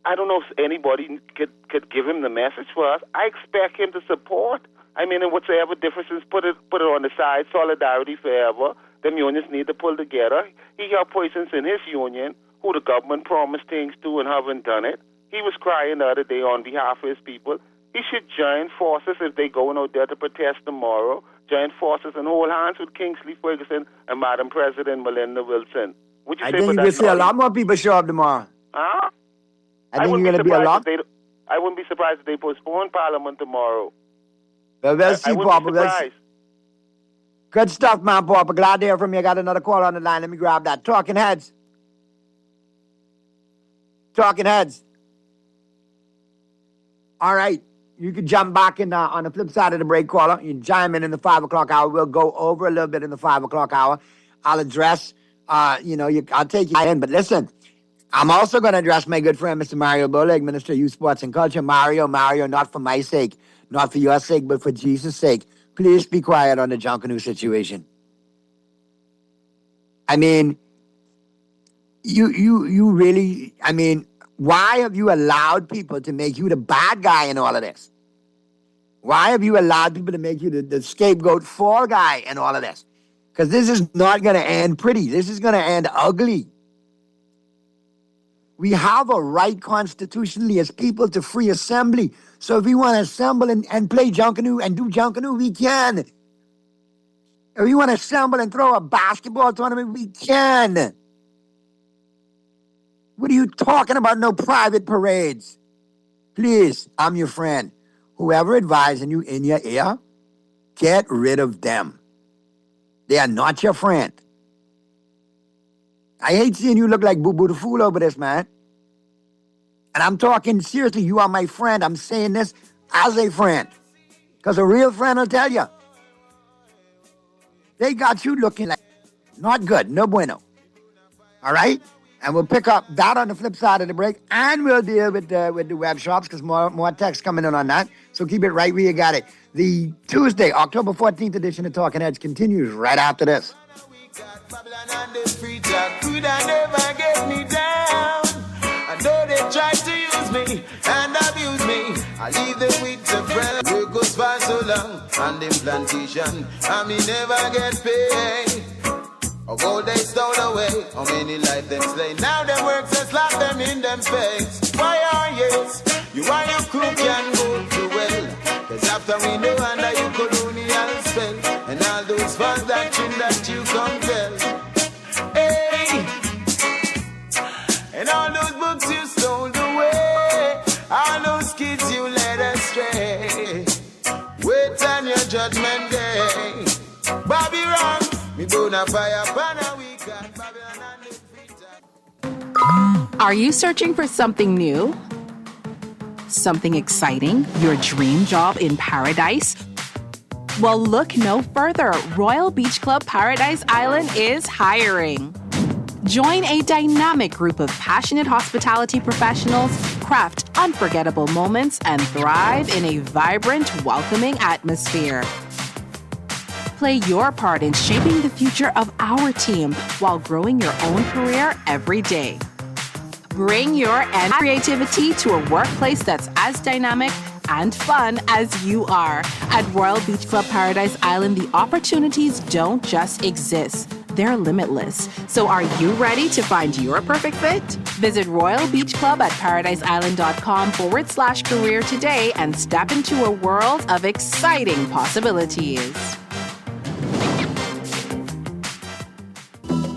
I don't know if anybody could give him the message for us. I expect him to support. I mean, and whatever differences, put it on the side. Solidarity forever. Them unions need to pull together. He have persons in his union who the government promised things to and haven't done it. He was crying the other day on behalf of his people. He should join forces if they going out there to protest tomorrow. Join forces and hold hands with Kingsley Ferguson and Madam President Melinda Wilson. Would you I say think you're going to see a lot more people show up tomorrow. Huh? I think you're going to be a lot. I wouldn't be surprised if they postpone Parliament tomorrow. Well, we'll see, Papa. We'll see. Good stuff, man, Papa. Glad to hear from you. I got another call on the line. Let me grab that. Talking Heads. Talking Heads. All right. You can jump back in on the flip side of the break, caller. You can chime in the 5 o'clock hour. We'll go over a little bit in the 5 o'clock hour. I'll address, I'll take you in. But listen, I'm also going to address my good friend, Mr. Mario Boleg, Minister of Youth, Sports and Culture. Mario, not for my sake, not for your sake, but for Jesus' sake. Please be quiet on the Junkanoo situation. I mean, you really, I mean, why have you allowed people to make you the bad guy in all of this? Why have you allowed people to make you the scapegoat fall guy in all of this? Because this is not going to end pretty. This is going to end ugly. We have a right constitutionally as people to free assembly. So if we want to assemble and play Junkanoo and do Junkanoo, we can. If we want to assemble and throw a basketball tournament, we can. What are you talking about? No private parades. Please, I'm your friend. Whoever advising you in your ear, get rid of them. They are not your friend. I hate seeing you look like Boo Boo the Fool over this, man. And I'm talking seriously. You are my friend. I'm saying this as a friend. Because a real friend will tell you. They got you looking like not good, no bueno. All right? And we'll pick up that on the flip side of the break, and we'll deal with the web shops because more text coming in on that. So keep it right where you got it. The Tuesday, October 14th edition of Talking Heads continues right after this. Could I never get me down? I know they tried to use me and abuse me. I leave them with the friend. Work goes by so long on them plantation, and me never get paid. Or gold they stole away, how many life them slay. Now them works just slap them in them face. Why are yes, you and your crew can go too well. Cause after we know under you colonial spell, and all those false doctrine that you compel. Hey, and all those books you stole away, all those kids you led astray. Wait on your judgment day. Bobby wrong. Are you searching for something new? Something exciting? Your dream job in paradise? Well, look no further. Royal Beach Club Paradise Island is hiring. Join a dynamic group of passionate hospitality professionals, craft unforgettable moments, and thrive in a vibrant, welcoming atmosphere. Play your part in shaping the future of our team while growing your own career every day. Bring your creativity to a workplace that's as dynamic and fun as you are. At Royal Beach Club Paradise Island, the opportunities don't just exist. They're limitless. So are you ready to find your perfect fit? Visit Royal Beach Club at paradiseisland.com/career today and step into a world of exciting possibilities.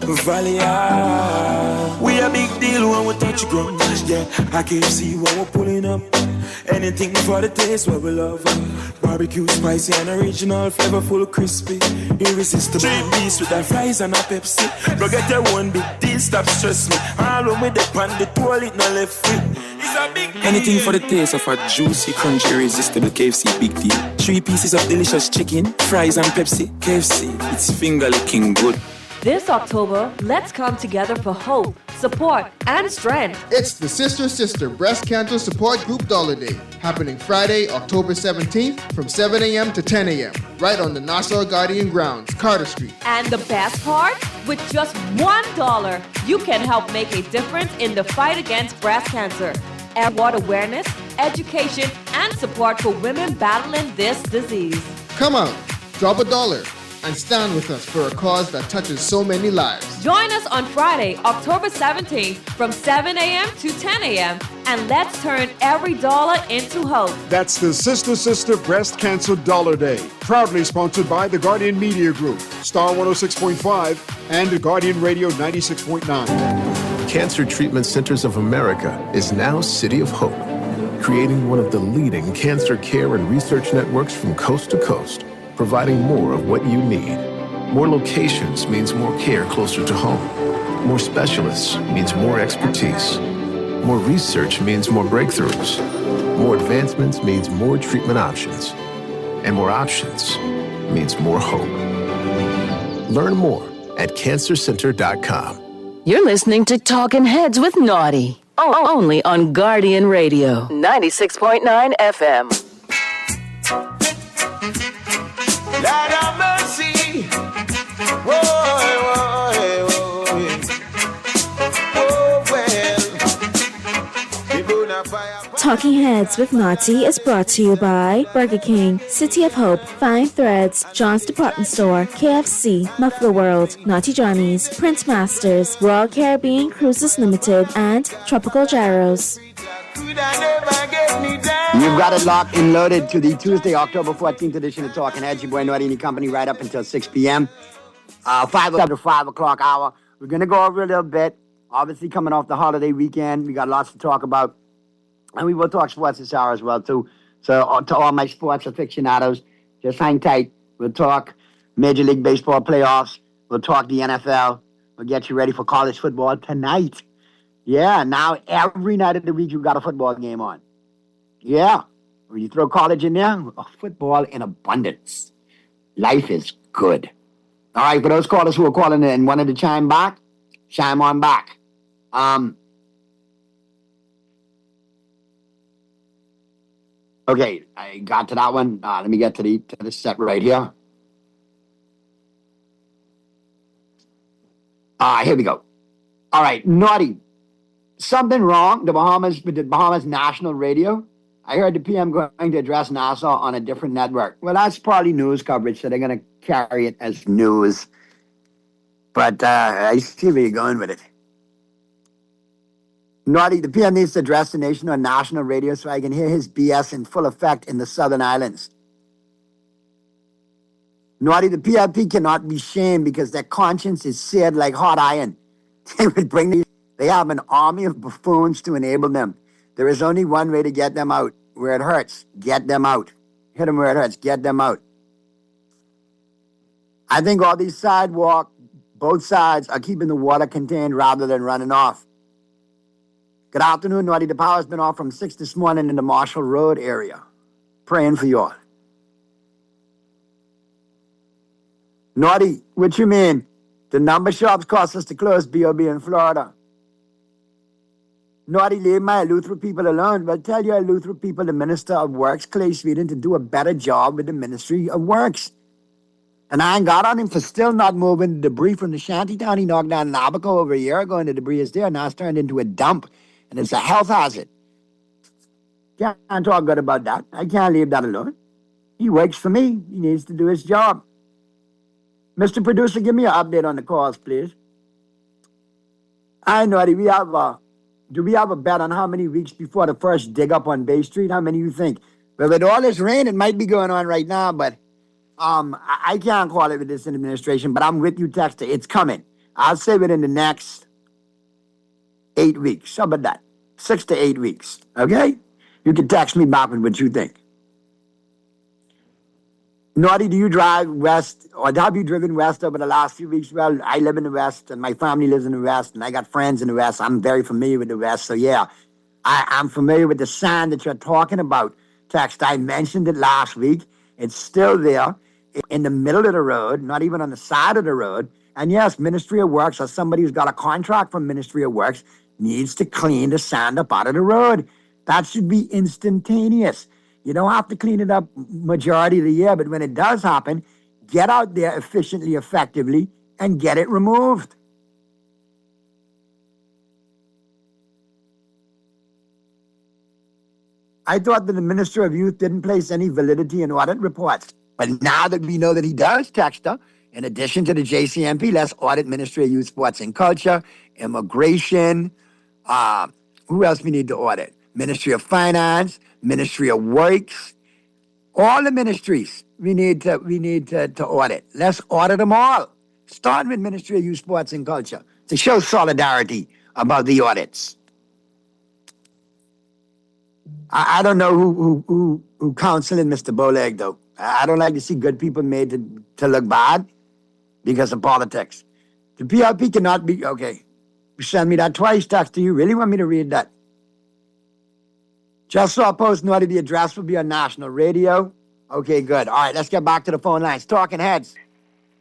Valia, we a big deal when we touch ground. Yeah, I can see when we're pulling up. Anything for the taste what we love. Barbecue, spicy and original, flavorful, crispy, irresistible. 3-piece with the fries and a Pepsi. Go get your one big deal, stop stress me. All when we dip on the toilet, no left foot. It's a big deal. Anything for the taste of a juicy, crunchy, irresistible KFC big deal. 3 pieces of delicious chicken, fries and Pepsi. KFC, it's finger licking good. This October, let's come together for hope, support, and strength. It's the Sister Breast Cancer Support Group Dollar Day, happening Friday, October 17th from 7 a.m. to 10 a.m., right on the Nassau Guardian Grounds, Carter Street. And the best part? With just $1, you can help make a difference in the fight against breast cancer. Award awareness, education, and support for women battling this disease. Come out, drop $1, and stand with us for a cause that touches so many lives. Join us on Friday, October 17th from 7 a.m. to 10 a.m. and let's turn every dollar into hope. That's the Sister Breast Cancer Dollar Day, proudly sponsored by the Guardian Media Group, Star 106.5, and the Guardian Radio 96.9. Cancer Treatment Centers of America is now City of Hope, creating one of the leading cancer care and research networks from coast to coast, providing more of what you need. More locations means more care closer to home. More specialists means more expertise. More research means more breakthroughs. More advancements means more treatment options. And more options means more hope. Learn more at cancercenter.com. You're listening to Talking Heads with Naughty. Only on Guardian Radio, 96.9 FM. Lord have mercy. Whoa, whoa, Talking Heads with Naughty is brought to you by Burger King, City of Hope, Fine Threads, John's Department Store, KFC, Muffler World, Naughty Johnny's, Prince Masters, Royal Caribbean Cruises Limited, and Tropical Gyros. You've got it locked and loaded to the Tuesday, October 14th edition of Talking Heads. Your boy Naughty and Company right up until 6 p.m. 5 to 5 o'clock hour. We're going to go over a little bit. Obviously, coming off the holiday weekend, we got lots to talk about. And we will talk sports this hour as well, too. So to all my sports aficionados, just hang tight. We'll talk Major League Baseball playoffs. We'll talk the NFL. We'll get you ready for college football tonight. Yeah, now every night of the week you've got a football game on. Yeah. When you throw college in there, football in abundance. Life is good. All right, for those callers who are calling in and wanted to chime on back. Okay, I got to that one. Let me get to the set right here. Here we go. All right, Naughty. Something wrong with the Bahamas National Radio. I heard the PM going to address Nassau on a different network. Well, that's probably news coverage, so they're going to carry it as news. But I see where you're going with it. Naughty, the PM needs to address the nation on national radio so I can hear his BS in full effect in the Southern Islands. Naughty, the PRP cannot be shamed because their conscience is seared like hot iron. They have an army of buffoons to enable them. There is only one way to get them out. Where it hurts, get them out. Hit them where it hurts, get them out. I think all these both sides are keeping the water contained rather than running off. Good afternoon, Naughty. The power's been off from 6 this morning in the Marshall Road area. Praying for you all. Naughty, what you mean? The number shops cost us to close B.O.B. in Florida. Naughty, leave my Lutheran people alone. But tell your Lutheran people, the Minister of Works, Clay Sweden, to do a better job with the Ministry of Works. And I ain't got on him for still not moving the debris from the shantytown he knocked down in Abaco over a year ago, and the debris is there. Now it's turned into a dump, and it's a health hazard. Can't talk good about that. I can't leave that alone. He works for me. He needs to do his job. Mr. Producer, give me an update on the calls, please. I know, do we have a bet on how many weeks before the first dig up on Bay Street? How many you think? But with all this rain, it might be going on right now, but I can't call it with this administration, but I'm with you, Texter. It's coming. I'll say within the next 8 weeks. How about that? 6 to 8 weeks, okay? You can text me back with what you think. Naughty, do you drive west, or have you driven west over the last few weeks? Well, I live in the west, and my family lives in the west, and I got friends in the west. I'm very familiar with the west, so yeah. I'm familiar with the sand that you're talking about, Text. I mentioned it last week. It's still there in the middle of the road, not even on the side of the road. And yes, Ministry of Works, or somebody who's got a contract from Ministry of Works, needs to clean the sand up out of the road. That should be instantaneous. You don't have to clean it up majority of the year, but when it does happen, get out there efficiently, effectively, and get it removed. I thought that the Minister of Youth didn't place any validity in audit reports. But now that we know that he does, Texter, in addition to the JCMP, let's audit Ministry of Youth, Sports and Culture, Immigration. Who else we need to audit? Ministry of Finance, Ministry of Works, all the ministries we need to audit. Let's audit them all. Starting with Ministry of Youth, Sports and Culture to show solidarity about the audits. I don't know who counseling Mr. Boleg, though. I don't like to see good people made to look bad because of politics. The PRP cannot be, okay. You send me that twice, Text. Do you really want me to read that? Just saw a post, Naughty, the address will be on national radio. Okay, good. All right, let's get back to the phone lines. Talking Heads.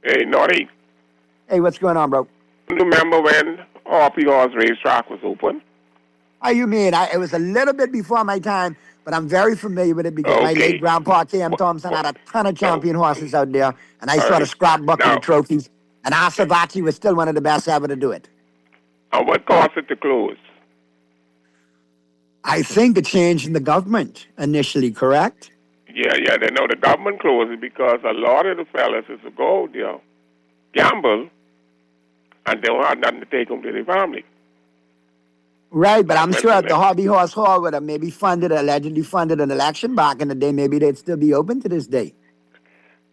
Hey, Naughty. Hey, what's going on, bro? Do you remember when RPR's racetrack was open? Oh, you mean? It was a little bit before my time, but I'm very familiar with it because my late grandpa, K.M. Thompson, had a ton of champion horses out there, and I saw the scrapbook and the trophies, and Asavachi was still one of the best ever to do it. And what caused it to close? I think the change in the government initially, correct? Yeah, they know the government closed it because a lot of the fellas is to go there, gamble, and they don't have nothing to take home to their family. Right, but I'm sure if the Hobby Horse Hall would have maybe allegedly funded an election back in the day, maybe they'd still be open to this day.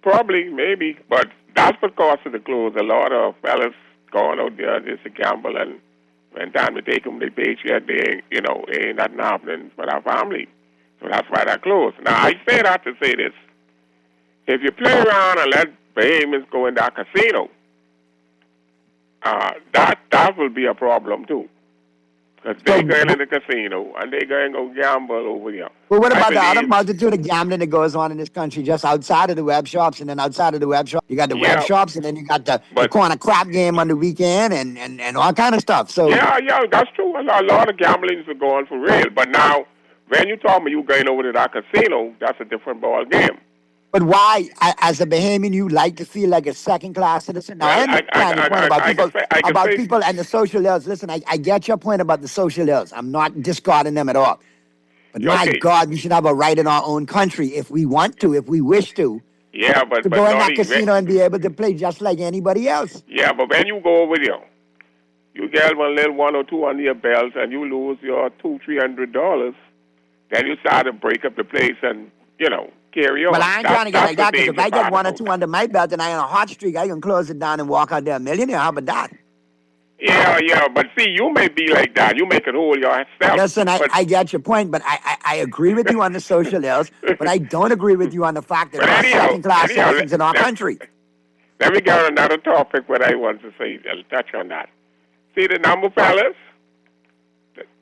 Probably, maybe, but that's what caused it to close. A lot of fellas going out there just to gamble, and when time to take them to paycheck, they, ain't nothing happening for our family. So that's why that closed. Now, I say that to say this. If you play around and let behemoths go in that casino, that will be a problem, too. Because they going in the casino and they going to go gamble over there. Well, what about the other multitude of gambling that goes on in this country just outside of the web shops, and then outside of the web shop, you got the web shops, and then you got the corner crap game on the weekend and all kind of stuff. So yeah, that's true. A lot of gambling is going for real. But now, when you talk me, you going over to that casino, that's a different ball game. But why, as a Bahamian, you like to feel like a second-class citizen? Now, I understand your point about people and the social ills. Listen, I get your point about the social ills. I'm not discarding them at all. But my God, we should have a right in our own country if we want to, if we wish to. Yeah, but to go in that casino and be able to play just like anybody else. Yeah, but when you go over there, you get one little one or two under your belt, and you lose your $200-300. Then you start to break up the place, and carry on. Well, I ain't trying to get like that, because if I get one or two under my belt and I on a hot streak, I can close it down and walk out there a millionaire. How about that? Yeah, but see, you may be like that. You make it whole yourself. Listen, I get your point, but I agree with you on the social ills, but I don't agree with you on the fact that we're second-class citizens in our country. Let me get another topic what I want to say. I'll touch on that. See, the number fellas,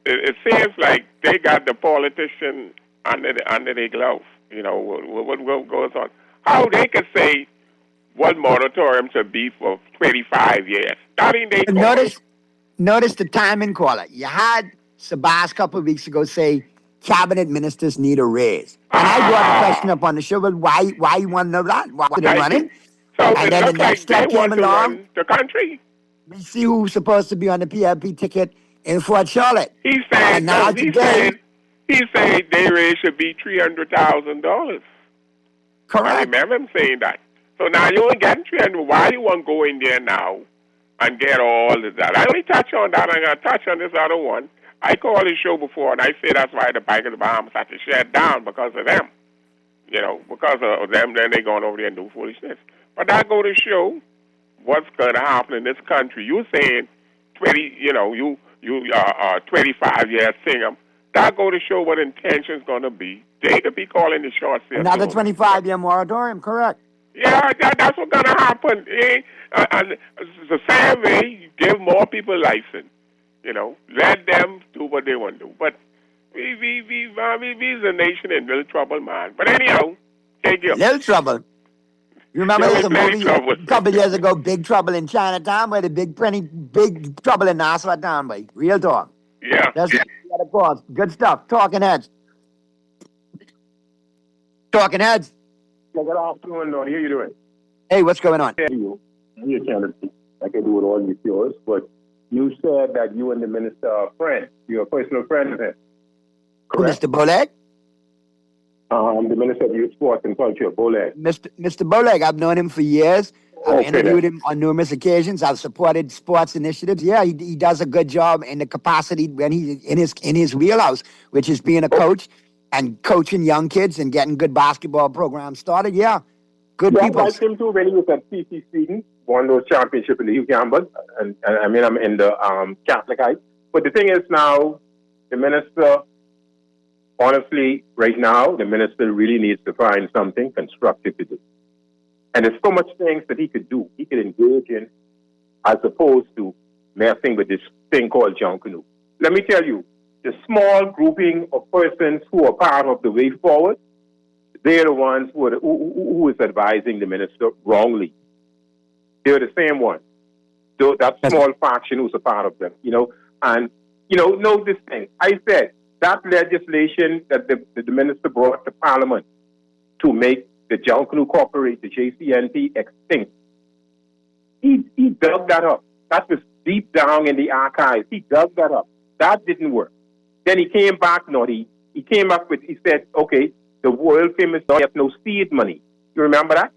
it seems like they got the politician under their glove. What goes on. How they can say what moratorium should be for 25 years. That ain't they Notice the timing, caller. You had Sabas a couple of weeks ago say cabinet ministers need a raise. And I brought a question up on the show, but why you want to know that? Why are they running? So and then the next step came along. The country. We see who's supposed to be on the PLP ticket in Fort Charlotte. He said their raise should be $300,000. Correct. I remember him saying that. So now you ain't getting $300,000. Why you want to go in there now and get all of that? I only touch on that. I'm going to touch on this other one. I called the show before, and I say that's why the Bank of the Bahamas had to shut down because of them. Because of them, then they going over there and do foolishness. But that go to show what's going to happen in this country. You saying 25 years singham. That go to show what intention's going to be. They could be calling the shots. Another 25-year moratorium, correct. Yeah, that's what's going to happen. And the same way, you give more people license. Let them do what they want to do. But we as a nation in little trouble, man. But anyhow, thank you. Little trouble? You remember there's a movie a couple of years ago, Big Trouble in Chinatown, where the big trouble in Nassau Town, boy. Real talk. Yeah. That's of course. Good stuff. Talking Heads. Talking Heads. Good afternoon, Lord. How you doing? Hey, what's going on? You can't I can do with all these yours, but you said that you and the minister are friends. You're a personal friend of him. Correct? Mr. Boleg? The Minister of Youth, Sports and Culture, Boleg. Mr. Boleg, I've known him for years. I've interviewed him on numerous occasions. I've supported sports initiatives. Yeah, he does a good job in the capacity when he's in his wheelhouse, which is being a coach and coaching young kids and getting good basketball programs started. Yeah, good people. I liked him too when he was at CC Sweden, won those championships in the youth gamble, and I mean I'm in the Catholic Heights. But the thing is now, the minister, honestly, right now, the minister really needs to find something constructive to do. And there's so much things that he could do. He could engage in as opposed to messing with this thing called John Canoe. Let me tell you, the small grouping of persons who are part of the way forward, they're the ones who is advising the minister wrongly. They're the same ones. So that small faction who's a part of them, And, know this thing. I said that legislation that the minister brought to Parliament to make the John Canoe Corporation, the JCNT, extinct. He dug that up. That was deep down in the archives. He dug that up. That didn't work. Then he came back, he came up with, he said, okay, the world famous don't have no seed money. You remember that?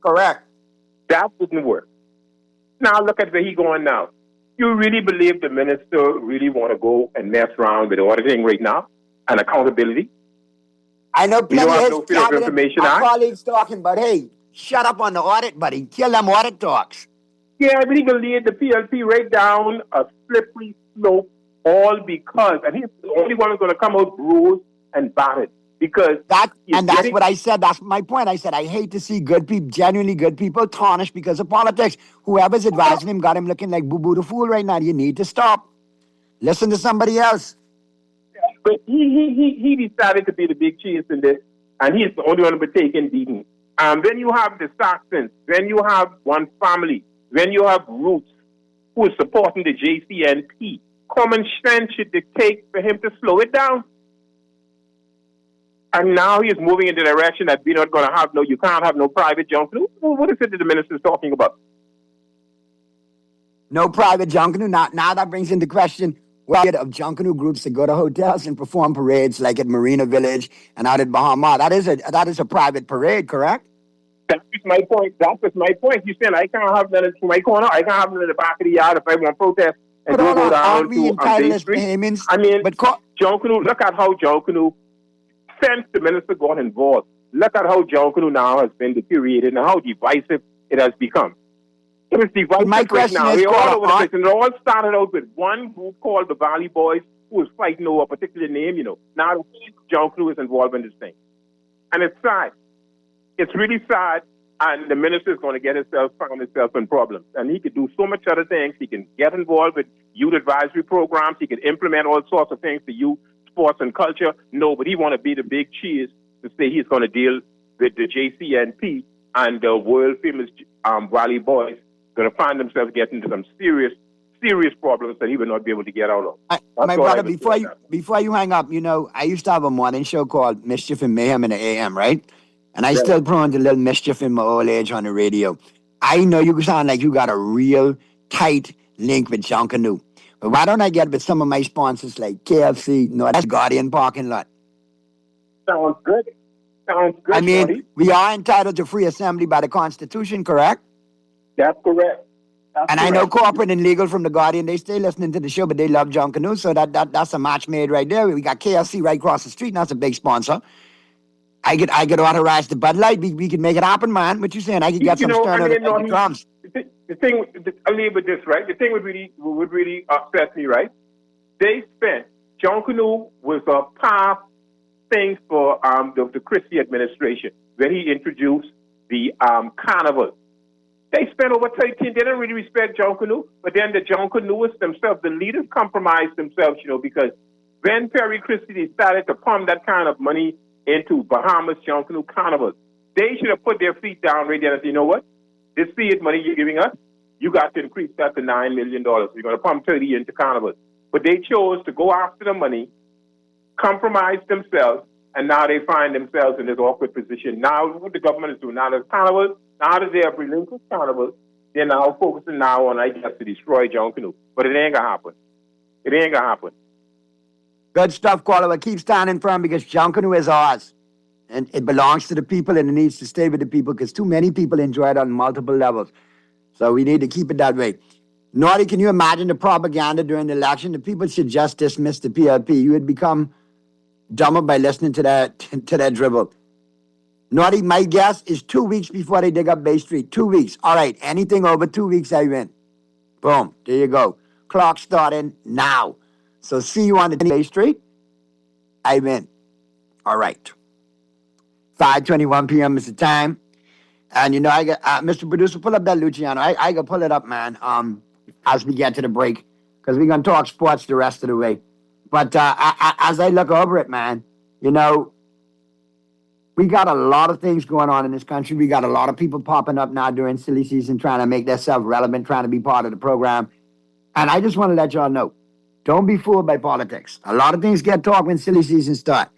Correct. That didn't work. Now look at where he's going now. You really believe the minister really want to go and mess around with auditing right now and accountability? I know plenty of his information colleagues talking, but hey, shut up on the audit, buddy. Kill them audit talks. Yeah, but he can lead the PLP right down a slippery slope, all because, and he's the only one who's going to come out bruised and battered. Because that's what I said. That's my point. I said I hate to see good people, genuinely good people, tarnished because of politics. Whoever's advising him got him looking like Boo Boo the Fool right now. You need to stop. Listen to somebody else. But he decided to be the big cheese in this, and he's the only one who taken beating. Then you have the Saxons, then you have One Family, then you have Roots, who is supporting the JCNP. Common sense should dictate for him to slow it down. And now he's moving in the direction that we're not going to have you can't have no private junk. What is it that the minister is talking about? No private Junkanoo. Now that brings into question of Junkanoo groups that go to hotels and perform parades like at Marina Village and out at Bahama. That is a private parade, correct? That's my point. You said I can't have none in my corner. I can't have none in the back of the yard if I want to protest and go down to Bay Street. I mean, Junkanoo, look at how Junkanoo, since the minister got involved, look at how Junkanoo now has been deteriorated and how divisive it has become. It was divisive right now. We're all over the place. And it all started out with one group called the Valley Boys who was fighting over a particular name, Now the Junkanoo is involved in this thing. And it's sad. It's really sad. And the minister is going to find himself in problems. And he could do so much other things. He can get involved with youth advisory programs. He can implement all sorts of things for youth, sports, and culture. No, but he want to be the big cheese to say he's going to deal with the JCNP and the world-famous Valley Boys. Going to find themselves getting into some serious problems that he will not be able to get out of. My brother, before you hang up, I used to have a morning show called Mischief and Mayhem in the AM, right? And I still prone to a little mischief in my old age on the radio. I know you sound like you got a real tight link with Junkanoo. But why don't I get with some of my sponsors like KFC? No, that's Guardian Parking Lot. Sounds good. I mean, buddy. We are entitled to free assembly by the Constitution, correct? That's correct. I know corporate and legal from the Guardian, they stay listening to the show, but they love Junkanoo, so that's a match made right there. We got KFC right across the street, and that's a big sponsor. I could authorize the Bud Light. We could make it happen, man. What you saying? I could get some stern of the drums. The thing, I'll leave with this, right? The thing would really upset me, right? They spent, Junkanoo was a past thing for the Christie administration, where he introduced the carnival. They spent over 13, they didn't really respect Junkanoo, but then the Junkanooists themselves, the leaders compromised themselves, because when Perry Christie decided to pump that kind of money into Bahamas Junkanoo Carnival, they should have put their feet down right there and said, you know what? This fiat money you're giving us, you got to increase that to $9 million. We're going to pump 30 into Carnival. But they chose to go after the money, compromise themselves, and now they find themselves in this awkward position. Now, what the government is doing, now there's Carnival, now that they have relinquished Carnival, they're now focusing now on, I guess, to destroy Junkanoo. But it ain't going to happen. Good stuff, Caller. Keep standing firm because Junkanoo is ours. And it belongs to the people and it needs to stay with the people because too many people enjoy it on multiple levels. So we need to keep it that way. Naughty, can you imagine the propaganda during the election? The people should just dismiss the PLP. You would become dumber by listening to that dribble. Naughty, my guess is 2 weeks before they dig up Bay Street. 2 weeks. All right, anything over 2 weeks, I win. Boom, there you go. Clock starting now. So see you on the Bay Street. I win. All right. 5:21 p.m. is the time. And, I got, Mr. Producer, pull up that Luciano. I can pull it up, man, as we get to the break. Because we're going to talk sports the rest of the way. But as I look over it, man, we got a lot of things going on in this country. We got a lot of people popping up now during silly season trying to make themselves relevant, trying to be part of the program. And I just want to let y'all know, don't be fooled by politics. A lot of things get talked when silly season start.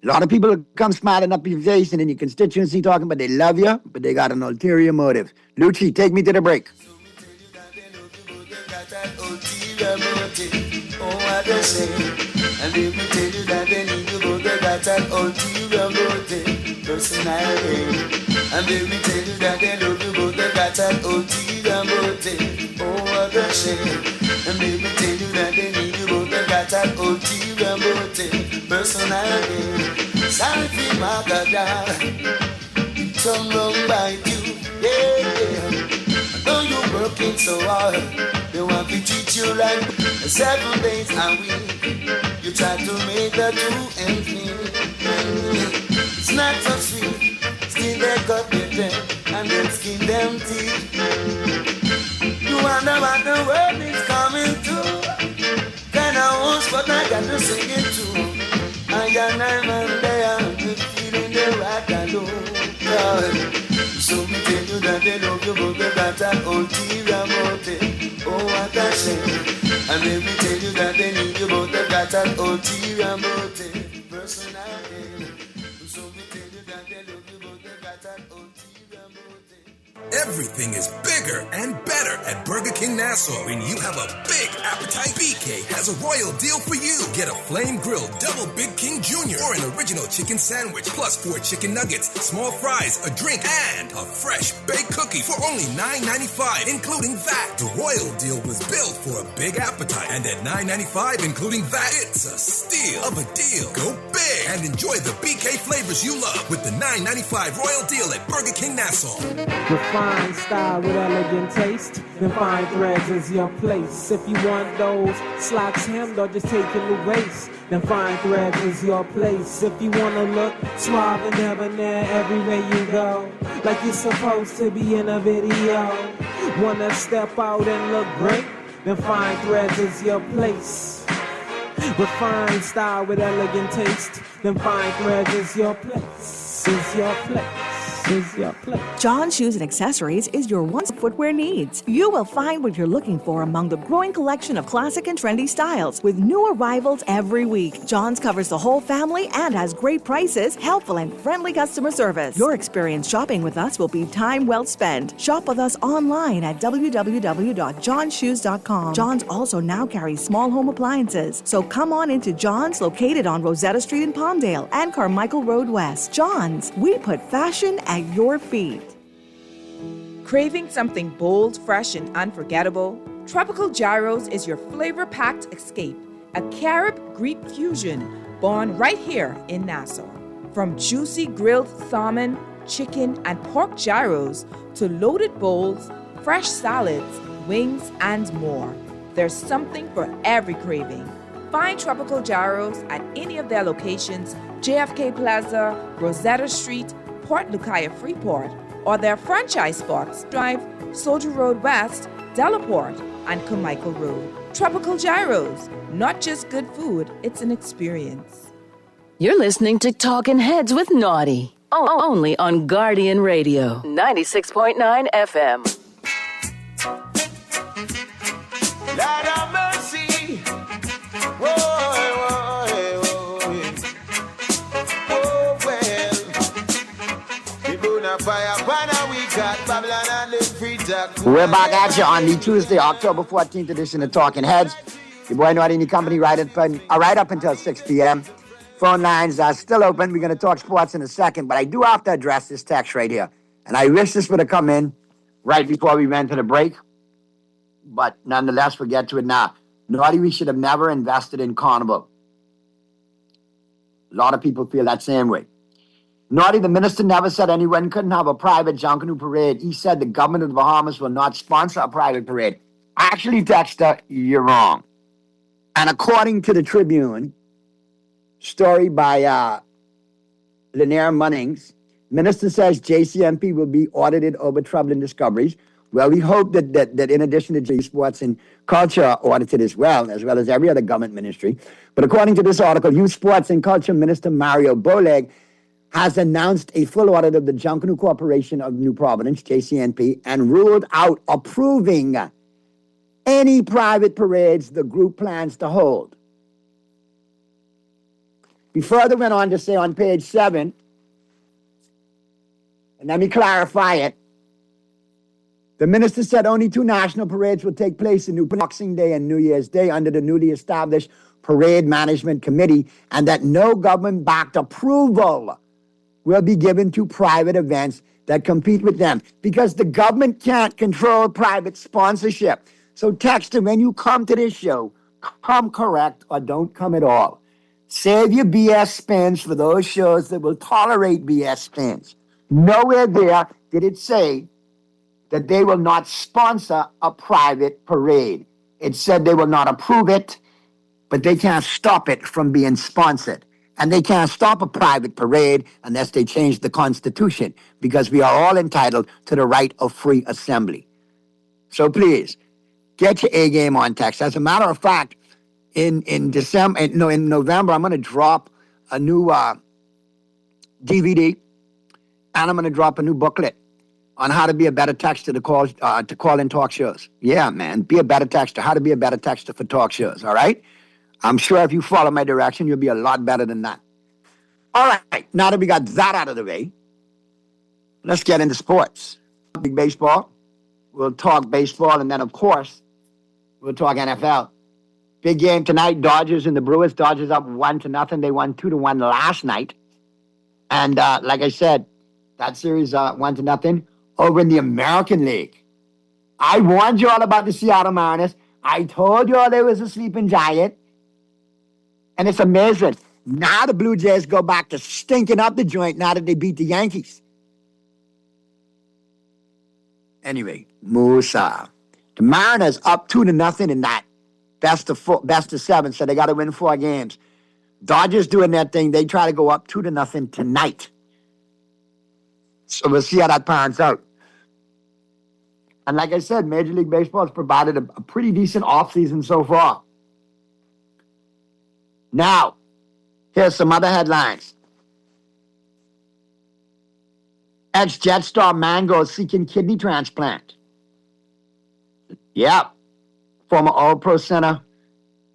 A lot of people come smiling up your face and in your constituency talking, but they love you, but they got an ulterior motive. Lucci, take me to the break. And let me tell you that they need to go, they got an ulterior motive, personality. And let me tell you that they love you, but they got an ulterior motive, oh what a shame. And let me tell you that they need you, but they got an ulterior motive, personality. Sorry for my God, some wrong by you, yeah. Though you're working so hard, they want to treat you like 7 days a week. You try to make the 2 ends meet. It's not so sweet. Still they cut their teeth and then skin them teeth. You wonder what the world is coming to. Can but I got to sing it too. I got nine there, feeling the right alone. So me tell you that they love you, but they got an ulterior motive. Oh, what a shame. And let me tell you that they need you, but they got an ulterior motive. Personal gain. So me tell you that they love you, but they got an ulterior motive. Everything is bigger and better at Burger King Nassau. When you have a big appetite, BK has a royal deal for you. Get a flame grilled double Big King Jr. or an original chicken sandwich plus 4 chicken nuggets, small fries, a drink, and a fresh baked cookie for only $9.95, including that. The royal deal was built for a big appetite, and at $9.95, including that, it's a steal of a deal. Go big and enjoy the BK flavors you love with the $9.95 royal deal at Burger King Nassau. Fine style with elegant taste, then Fine Threads is your place. If you want those slacks hemmed or just taking the waist, then Fine Threads is your place. If you want to look suave and debonair everywhere you go, like you're supposed to be in a video, want to step out and look great, then Fine Threads is your place. Refined style with elegant taste, then Fine Threads is your place, is your place. John Shoes and Accessories is your one-stop footwear needs. You will find what you're looking for among the growing collection of classic and trendy styles with new arrivals every week. John's covers the whole family and has great prices, helpful and friendly customer service. Your experience shopping with us will be time well spent. Shop with us online at www.johnshoes.com. John's also now carries small home appliances, so come on into John's, located on Rosetta Street in Palmdale and Carmichael Road West. John's, we put fashion at your feet. Craving something bold, fresh, and unforgettable? Tropical Gyros is your flavor-packed escape, a Carib-Greek fusion born right here in Nassau. From juicy grilled salmon, chicken, and pork gyros to loaded bowls, fresh salads, wings, and more, there's something for every craving. Find Tropical Gyros at any of their locations: JFK Plaza, Rosetta Street, Port Lucaya Freeport, or their franchise spots: Drive, Soldier Road West, Delaport, and Carmichael Road. Tropical Gyros, not just good food, it's an experience. You're listening to Talkin' Heads with Naughty, only on Guardian Radio, 96.9 FM. Lord have mercy. Whoa, whoa, whoa. Oh, well. People na fire, banner we got Babylon and the free talk. We're back at you on the Tuesday, October 14th edition of Talking Heads. Your boy Naughty and the company right up until 6 p.m. Phone lines are still open. We're going to talk sports in a second, but I do have to address this text right here. And I wish this would have come in right before we went to the break, but nonetheless, we'll get to it now. Naughty, we should have never invested in Carnival. A lot of people feel that same way. Naughty, the minister never said anyone couldn't have a private Junkanoo parade. He said the government of the Bahamas will not sponsor a private parade. Actually, Dexter, you're wrong. And according to the Tribune, story by Lanier Munnings, minister says JCMP will be audited over troubling discoveries. Well, we hope that in addition to J Sports and Culture are audited as well as every other government ministry. But according to this article, Youth Sports and Culture Minister Mario Boleg has announced a full audit of the Junkanoo Corporation of New Providence, JCNP, and ruled out approving any private parades the group plans to hold. He further went on to say on page 7, and let me clarify it, the minister said only 2 national parades will take place in Boxing Day and New Year's Day under the newly established Parade Management Committee, and that no government-backed approval will be given to private events that compete with them, because the government can't control private sponsorship. So, Texter, when you come to this show, come correct or don't come at all. Save your BS spins for those shows that will tolerate BS spins. Nowhere there did it say that they will not sponsor a private parade. It said they will not approve it, but they can't stop it from being sponsored. And they can't stop a private parade unless they change the Constitution, because we are all entitled to the right of free assembly. So please, get your A game on, text. As a matter of fact, in December, no, in November, I'm going to drop a new DVD, and I'm going to drop a new booklet on how to be a better texter to call in talk shows. Yeah, man, be a better texter. How to be a better texter for talk shows. All right. I'm sure if you follow my direction, you'll be a lot better than that. All right. Now that we got that out of the way, let's get into sports. Big baseball. We'll talk baseball, and then of course we'll talk NFL. Big game tonight, Dodgers and the Brewers. Dodgers up 1-0. They won 2-1 last night. And like I said, that series 1-0 over in the American League. I warned you all about the Seattle Mariners. I told you all there was a sleeping giant. And it's amazing. Now the Blue Jays go back to stinking up the joint now that they beat the Yankees. Anyway, Musa. The Mariners up 2-0 in that. Best of 7, so they got to win 4 games. Dodgers doing their thing. They try to go up 2-0 tonight. So we'll see how that pans out. And like I said, Major League Baseball has provided a pretty decent offseason so far. Now, here's some other headlines. Ex-Jet star Mango seeking kidney transplant. Yep. Former All-Pro center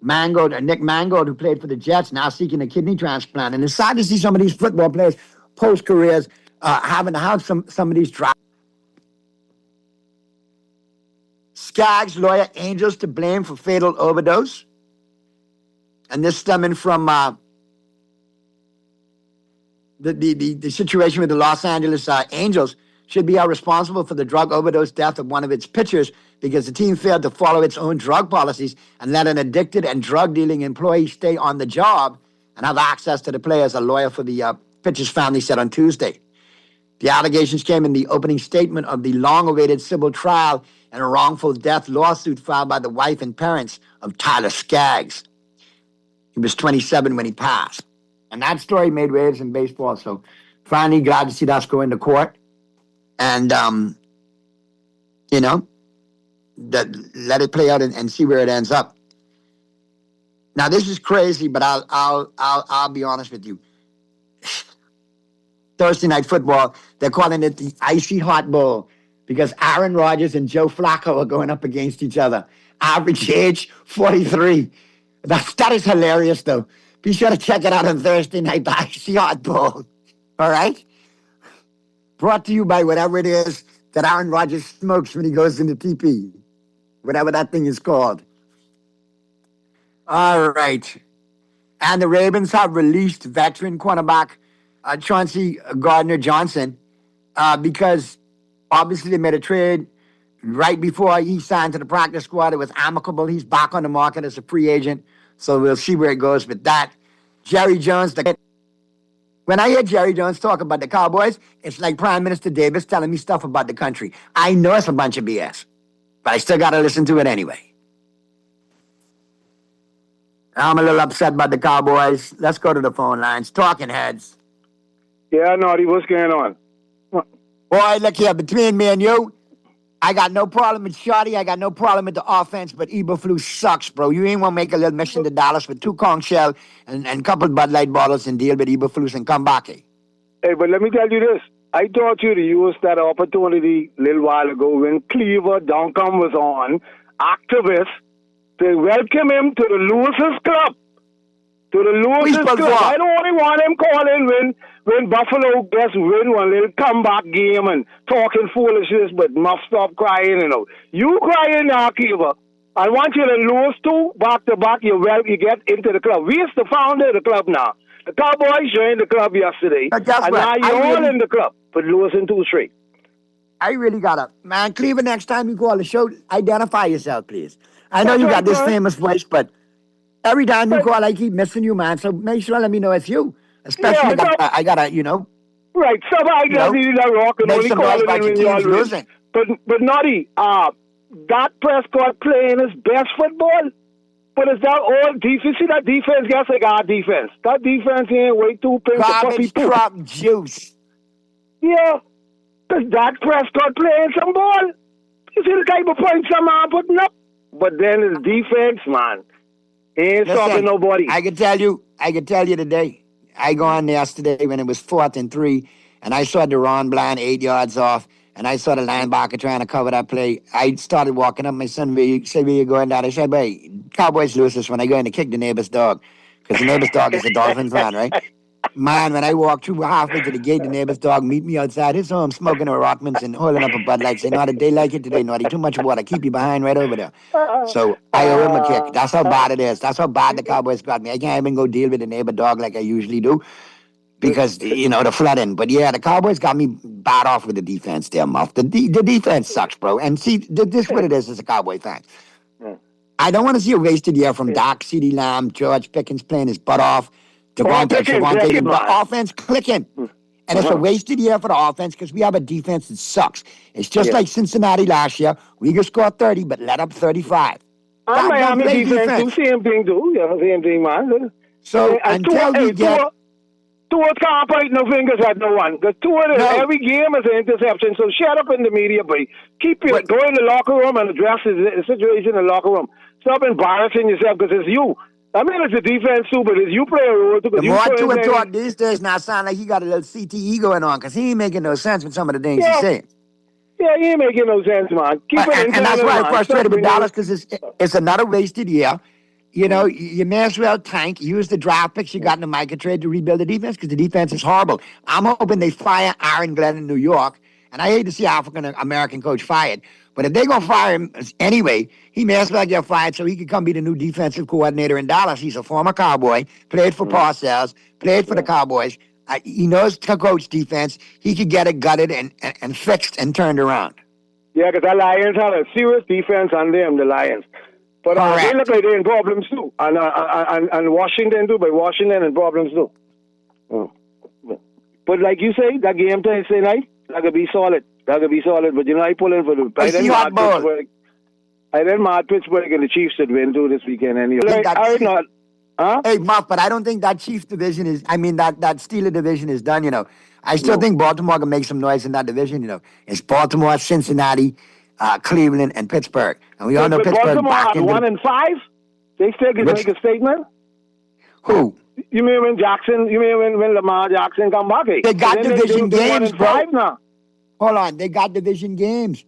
Nick Mangold, who played for the Jets, now seeking a kidney transplant. And it's sad to see some of these football players post-careers having to have some of these drops. Skaggs lawyer Angels to blame for fatal overdose. And this stemming from the situation with the Los Angeles Angels should be responsible for the drug overdose death of one of its pitchers because the team failed to follow its own drug policies and let an addicted and drug-dealing employee stay on the job and have access to the players, a lawyer for the pitcher's family said on Tuesday. The allegations came in the opening statement of the long-awaited civil trial and a wrongful death lawsuit filed by the wife and parents of Tyler Skaggs. He was 27 when he passed. And that story made waves in baseball, so finally glad to see that's going to court. And, let it play out and see where it ends up. Now, this is crazy, but I'll be honest with you. Thursday Night Football, they're calling it the Icy Hot Bowl because Aaron Rodgers and Joe Flacco are going up against each other. Average age, 43. That is hilarious, though. Be sure to check it out on Thursday night, the Icy Hot Bowl. All right? Brought to you by whatever it is that Aaron Rodgers smokes when he goes into TP. Whatever that thing is called. All right. And the Ravens have released veteran cornerback Chauncey Gardner-Johnson because obviously they made a trade right before he signed to the practice squad. It was amicable. He's back on the market as a free agent. So we'll see where it goes with that. Jerry Jones. When I hear Jerry Jones talk about the Cowboys, it's like Prime Minister Davis telling me stuff about the country. I know it's a bunch of BS, but I still got to listen to it anyway. I'm a little upset about the Cowboys. Let's go to the phone lines. Talking heads. Yeah, Naughty, what's going on? Boy, look here, between me and you, I got no problem with Shotty. I got no problem with the offense, but Eberflus sucks, bro. You ain't want to make a little mission to Dallas with 2 Kong Shell and a couple Bud Light bottles and deal with Eberflus and come back. Hey, but let me tell you this. I thought you to use that opportunity a little while ago when Cleaver Duncan was on, activist, to welcome him to the Losers Club. To the Losers Club. I don't only want him calling when Buffalo gets win one little comeback game and talking foolishness, but must stop crying, You crying now, Cleaver. I want you to lose 2 back-to-back. You get into the club. We're the founder of the club now. The Cowboys joined the club yesterday. And now you're all in the club for losing 2 straight. I really got to. Man, Cleaver, next time you call the show, identify yourself, please. I know you got this famous voice, but every time you call, I keep missing you, man. So make sure let me know it's you. Especially, I gotta, Right, somebody does need that rock and only call it when you're losing. But Naughty, that Prescott playing his best football. But is that all defense? See that defense? Guess like our defense. That defense ain't way too pink. Garbage truck juice. Yeah, because that Prescott playing some ball. You see the type of points some man putting up. But then his defense, man. He ain't stopping nobody. I can tell you today. I go on yesterday when it was 4th and 3, and I saw Deron Bland 8 yards off, and I saw the linebacker trying to cover that play. I started walking up. My son said, where you going down? I said, boy, Cowboys lose this when I go in to kick the neighbor's dog, because the neighbor's dog is a Dolphin fan, right? Man, when I walked through halfway to the gate, the neighbor's dog meet me outside his home, smoking a Rockmans and holding up a Bud Light, saying, "Naughty, they like it today, Naughty. Too much water. Keep you behind right over there." So I owe him a kick. That's how bad it is. That's how bad the Cowboys got me. I can't even go deal with the neighbor dog like I usually do because, the flooding. But yeah, the Cowboys got me bad off with the defense there, Muff. The defense sucks, bro. And see, this is what it is as a Cowboy fan. I don't want to see a wasted year from Doc, CeeDee Lamb, George Pickens playing his butt off. The offense clicking. And it's a wasted year for the offense because we have a defense that sucks. It's just like Cincinnati last year. We could score 30, but let up 35. And Miami defense do same thing, too. Yeah, same thing, man. So until we get... Tua can't point no fingers at no one. Because every game is an interception. So shut up in the media, boy. Go in the locker room and address the situation in the locker room. Stop embarrassing yourself because it's you. I mean, it's a defense too, but it's you play a role too. The more Tua talk these days now sound like he got a little CTE going on because he ain't making no sense with some of the things he's saying. Yeah, he ain't making no sense, man. And that's why I'm frustrated with Dallas because it's another wasted year. You may as well tank, use the draft picks you got in the Micah trade to rebuild the defense because the defense is horrible. I'm hoping they fire Aaron Glenn in New York, and I hate to see African-American coach fired. But if they're going to fire him anyway, he may as well get fired so he can come be the new defensive coordinator in Dallas. He's a former Cowboy, played for Parcells, played for the Cowboys. He knows to coach defense. He could get it gutted and fixed and turned around. Yeah, because the Lions have a serious defense on them, the Lions. But they look like they're in problems too. And Washington too, but Washington in problems too. But like you say, that game Thursday night, that could be solid. But I pulling for the... I then Mad Pittsburgh and the Chiefs should win too this weekend anyway. Hey, Muff, but I don't think that Chiefs division is... I mean, that Steeler division is done, I still think Baltimore can make some noise in that division, It's Baltimore, Cincinnati, Cleveland, and Pittsburgh. And we all know Pittsburgh back in 1-5? They still can make a statement? Who? You mean when Lamar Jackson come back? They got division games, bro. Now. Hold on, they got division games.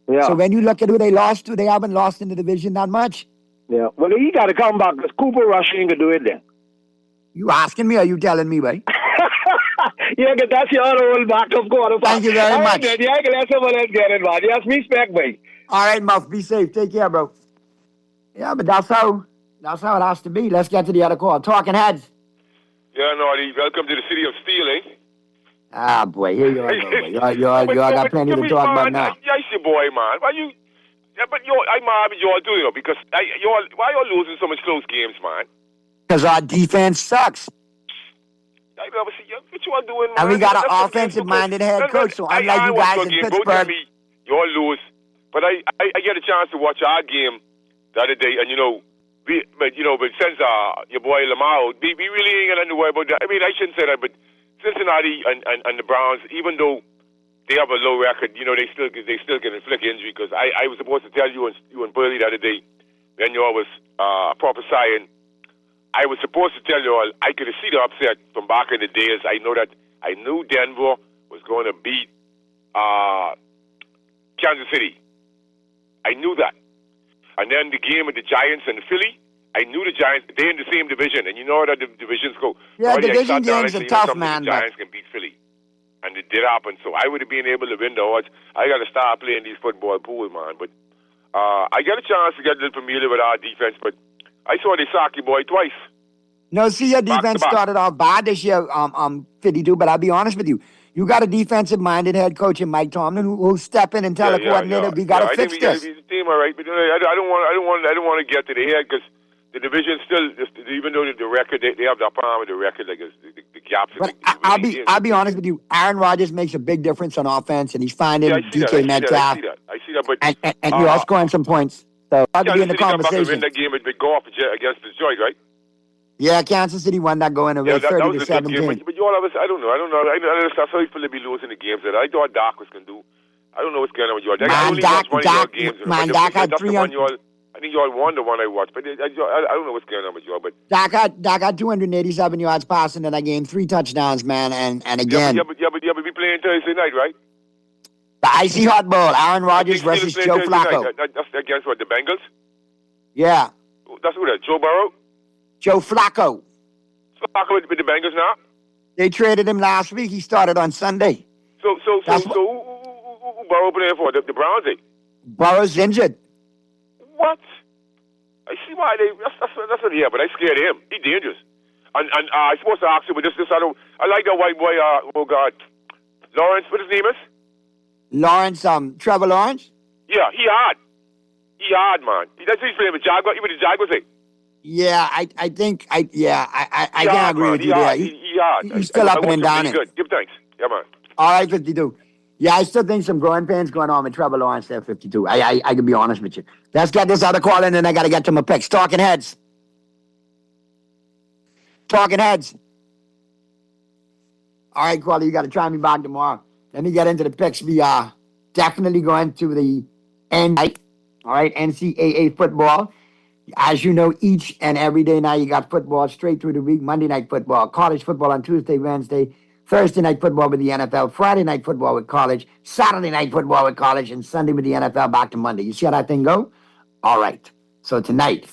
Yeah. So when you look at who they lost to, they haven't lost in the division that much. Yeah. Well, he got to come back because Cooper Rush ain't going to do it then. You asking me or you telling me, boy? Yeah, because that's your old backup quarterback. Thank you very much. Yeah, I can let someone else get it, man. Yes, respect, boy. All right, Muff, be safe. Take care, bro. Yeah, but that's how it has to be. Let's get to the other call. Talking Heads. Yeah, Naughty. Welcome to the city of steel, eh? Ah, boy, here you are. You all got plenty to talk about now. Yes, your boy, man. Why you? Yeah, but I'm mad with y'all too, because why y'all losing so much close games, man? Because our defense sucks. I never see what you all doing, man. And we got an offensive-minded head coach, so unlike you guys in Pittsburgh. Y'all lose, but I get a chance to watch our game the other day, and but since your boy Lamar, we really ain't gonna worry about that. I mean, I shouldn't say that, but Cincinnati and the Browns, even though they have a low record, they still can inflict injury. Because I was supposed to tell you and Burley the other day when y'all was prophesying. I was supposed to tell you all I could see the upset from back in the days. I knew Denver was going to beat Kansas City. I knew that. And then the game with the Giants and Philly, I knew the Giants, they're in the same division, and you know how the divisions go. Yeah, division games are tough, man. The Giants can beat Philly. And it did happen, so I would have been able to win the odds. I got to start playing these football pools, man. But I got a chance to get a little familiar with our defense, but I saw the Saki boy twice. No, see, your defense started off bad this year, 52, but I'll be honest with you. You got a defensive-minded head coach in Mike Tomlin who'll step in and tell the coordinator, we got to fix this. I think the team all right, but I don't want to get to the head because the division still, even though the record, they have the problem with the record, like the gaps. But I'll be honest with you. Aaron Rodgers makes a big difference on offense, and he's finding DK Metcalf. I see that, but and you're all scoring some points. So I'll be in the conversation. Win that game with Goff against Detroit, right? Yeah, Kansas City won that going away 30-17. But you all of us, I don't know. That's how you feel to be losing the games that I thought Dak was going to do. I don't know what's going on with you all. Dak had 300. I I think y'all won the one I watched, but I don't know what's going on with y'all. But Dak got 287 yards passing in that game, 3 touchdowns, man, and again. Yeah, but we playing Thursday night, right? The Icy Hot Bowl, Aaron Rodgers versus Joe Flacco. That's against what, the Bengals? Yeah. That's who that, Joe Burrow? Joe Flacco. Flacco with the Bengals now? They traded him last week. He started on Sunday. So who Burrow playing for? The Browns, eh? Burrow's injured. What? I see why that's what, yeah, but I scared him. He dangerous. And I supposed to ask you, but this I like that white boy, oh God, Lawrence, what his name is? Lawrence, Trevor Lawrence? Yeah, he hard. He hard, man. That's what he's playing with Jaguar. Even the Jaguars, eh? Yeah, I can't agree with you there. He hard. He's still up and down. Good. Give thanks. Yeah, man. All right, 52. Yeah, I still think some growing pains going on with Trevor Lawrence there, 52. I can be honest with you. Let's get this other call in, and I got to get to my picks. Talking Heads. Talking Heads. All right, Quali, you got to try me back tomorrow. Let me get into the picks. We are definitely going to the end night. All right, NCAA football. As you know, each and every day now you got football straight through the week. Monday night football, college football on Tuesday, Wednesday, Thursday night football with the NFL, Friday night football with college, Saturday night football with college, and Sunday with the NFL back to Monday. You see how that thing go? All right. So tonight,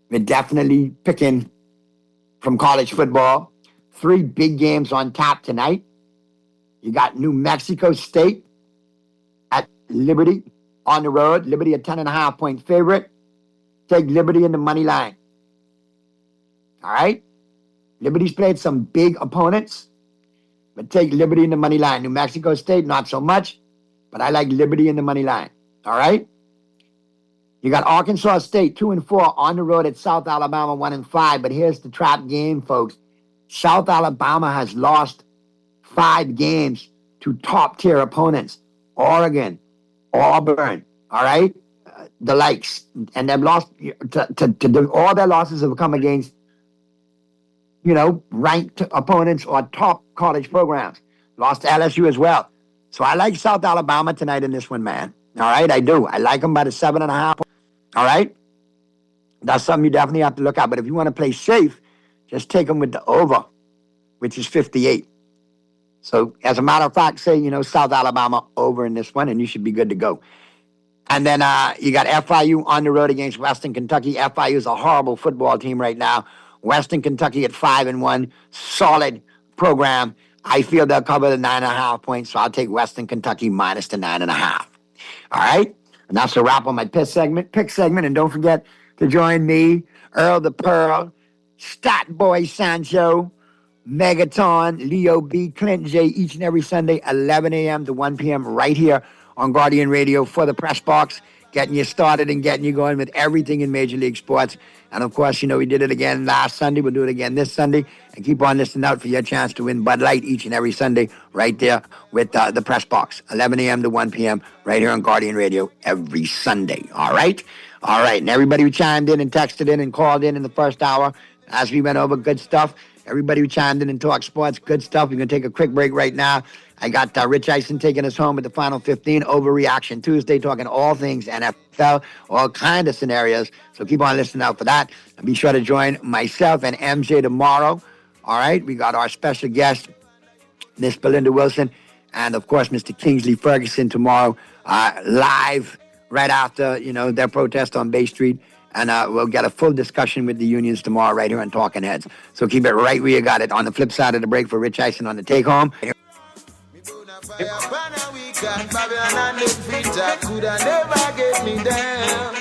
we're definitely picking from college football. 3 big games on tap tonight. You got New Mexico State at Liberty on the road. Liberty a 10.5-point favorite. Take Liberty in the money line. All right? Liberty's played some big opponents, but take Liberty in the money line. New Mexico State, not so much, but I like Liberty in the money line. All right? You got Arkansas State 2-4 on the road at South Alabama 1-5, but here's the trap game, folks. South Alabama has lost 5 games to top-tier opponents. Oregon, Auburn, all right? The likes. And they've lost, all their losses have come against, ranked opponents or top college programs. Lost to LSU as well. So I like South Alabama tonight in this one, man. All right, I do. I like them by the 7.5. All right? That's something you definitely have to look at. But if you want to play safe, just take them with the over, which is 58. So as a matter of fact, say, South Alabama over in this one, and you should be good to go. And then you got FIU on the road against Western Kentucky. FIU is a horrible football team right now. Western Kentucky at 5-1, solid program. I feel they'll cover the 9.5 points, so I'll take Western Kentucky minus the 9.5. All right? And that's a wrap on my pick segment. And don't forget to join me, Earl the Pearl, Stat Boy Sancho, Megaton, Leo B, Clint J, each and every Sunday, 11 a.m. to 1 p.m. right here on Guardian Radio for the Press Box, getting you started and getting you going with everything in Major League Sports. And, of course, we did it again last Sunday. We'll do it again this Sunday. And keep on listening out for your chance to win Bud Light each and every Sunday right there with the Press Box, 11 a.m. to 1 p.m. right here on Guardian Radio every Sunday. All right? All right. And everybody who chimed in and texted in and called in the first hour as we went over good stuff. Everybody who chimed in and talked sports, good stuff. We're going to take a quick break right now. I got Rich Eisen taking us home with the Final 15, Overreaction Tuesday, talking all things NFL, all kind of scenarios. So keep on listening out for that. And be sure to join myself and MJ tomorrow. All right, we got our special guest, Miss Belinda Wilson, and, of course, Mr. Kingsley Ferguson tomorrow, live right after, their protest on Bay Street. And we'll get a full discussion with the unions tomorrow right here on Talking Heads. So keep it right where you got it. On the flip side of the break for Rich Eisen on the Take Home. Coulda never get me down.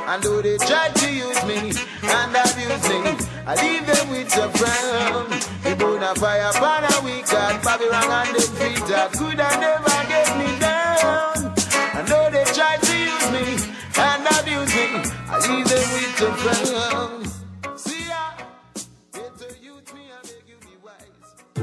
And though they tried to use me and abuse me, I leave them with a frown. They burn a fire pan a week at Babylon and the Peter coulda never get me down. And though they tried to use me and abuse me, I leave them with a frown.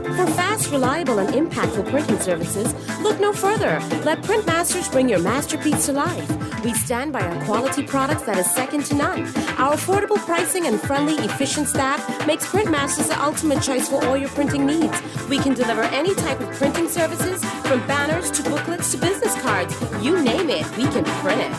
For fast, reliable, and impactful printing services, look no further. Let Printmasters bring your masterpiece to life. We stand by our quality products that is second to none. Our affordable pricing and friendly, efficient staff makes Printmasters the ultimate choice for all your printing needs. We can deliver any type of printing services, from banners to booklets to business cards. You name it, we can print it.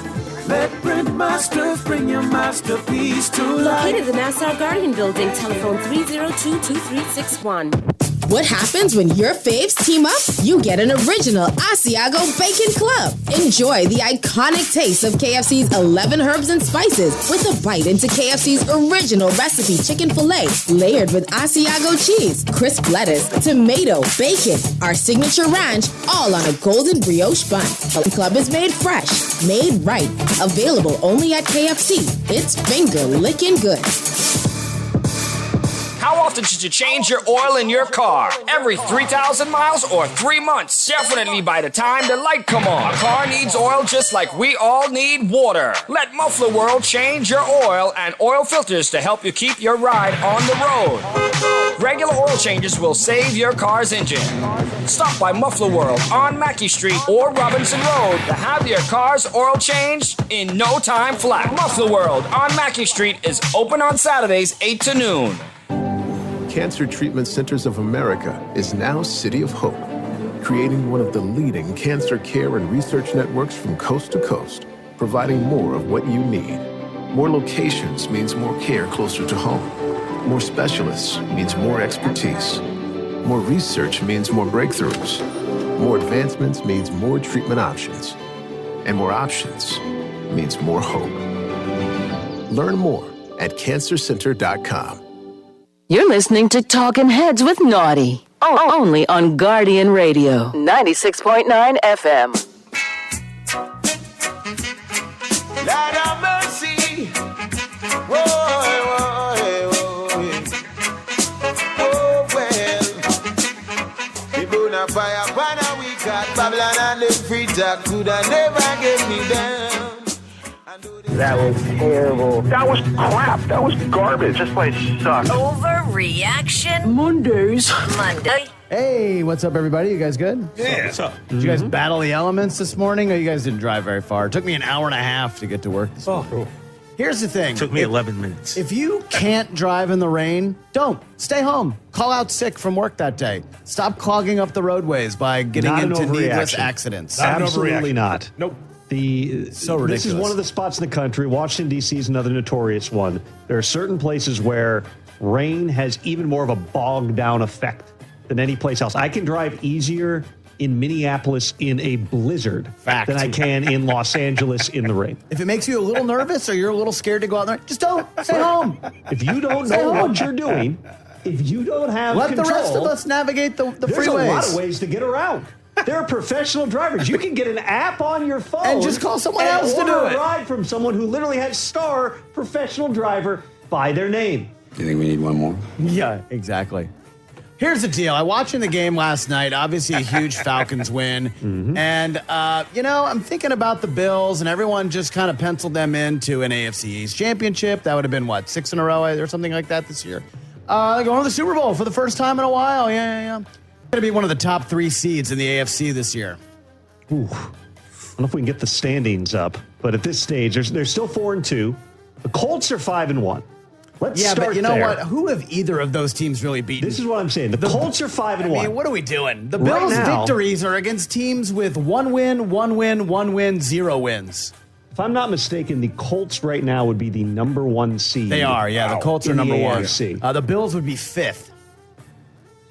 Let Print Masters bring your masterpiece to life. Located in the Nassau Guardian Building, telephone 302-2361. What happens when your faves team up? You get an original Asiago Bacon Club. Enjoy the iconic taste of KFC's 11 herbs and spices with a bite into KFC's original recipe chicken filet layered with Asiago cheese, crisp lettuce, tomato, bacon, our signature ranch, all on a golden brioche bun. The club is made fresh, made right, available only at KFC. It's finger licking good. How often should you change your oil in your car? Every 3,000 miles or 3 months? Definitely by the time the light come on. A car needs oil just like we all need water. Let Muffler World change your oil and oil filters to help you keep your ride on the road. Regular oil changes will save your car's engine. Stop by Muffler World on Mackey Street or Robinson Road to have your car's oil changed in no time flat. Muffler World on Mackey Street is open on Saturdays 8 to noon. Cancer Treatment Centers of America is now City of Hope, creating one of the leading cancer care and research networks from coast to coast, providing more of what you need. More locations means more care closer to home. More specialists means more expertise. More research means more breakthroughs. More advancements means more treatment options. And more options means more hope. Learn more at cancercenter.com. You're listening to Talking Heads with Naughty. Only on Guardian Radio, 96.9 FM. Lord have mercy. Whoa, whoa, whoa. Oh, well. The bona fire, pana we got Babylon and the free talk could have never get me down. That was terrible. That was crap. That was garbage. This place sucks. Overreaction Monday. Hey, what's up, everybody? You guys good? Yeah. What's up? Did you guys battle the elements this morning? Or you guys didn't drive very far? It took me an hour and a half to get to work this morning. Cool. Here's the thing. Took me 11 minutes. If you can't drive in the rain, don't. Stay home. Call out sick from work that day. Stop clogging up the roadways by getting into needless accidents. Absolutely not. Nope. So ridiculous. This is one of the spots in the country. Washington, D.C. is another notorious one. There are certain places where rain has even more of a bogged down effect than any place else. I can drive easier in Minneapolis in a blizzard than I can in Los Angeles in the rain. If it makes you a little nervous or you're a little scared to go out there, just don't. Stay home. If you don't know what you're doing, if you don't have Let control, the rest of us navigate the there's freeways. a lot of ways to get around. There are professional drivers. You can get an app on your phone and just call someone else to do order it. a ride from someone who literally has star professional driver by their name. You think we need one more? Yeah, exactly. Here's the deal. I watching the game last night. Obviously, a huge Falcons win. And, I'm thinking about the Bills, and everyone just kind of penciled them into an AFC East championship. That would have been, 6 in a row or something like that this year. They're going to the Super Bowl for the first time in a while. Yeah. Going to be one of the top 3 seeds in the AFC this year. Ooh. I don't know if we can get the standings up, but at this stage, they're still 4-2. The Colts are 5-1. Let's start but you know there. what? Who have either of those teams really beaten? This is what I'm saying. The Colts are 5-1. I mean, what are we doing? The Right Bills' now, victories are against teams with 1 win, 1 win, 1 win, 0 wins. If I'm not mistaken, the Colts right now would be the number 1 seed. They are, yeah. The Colts are number 1. AFC. The Bills would be 5th.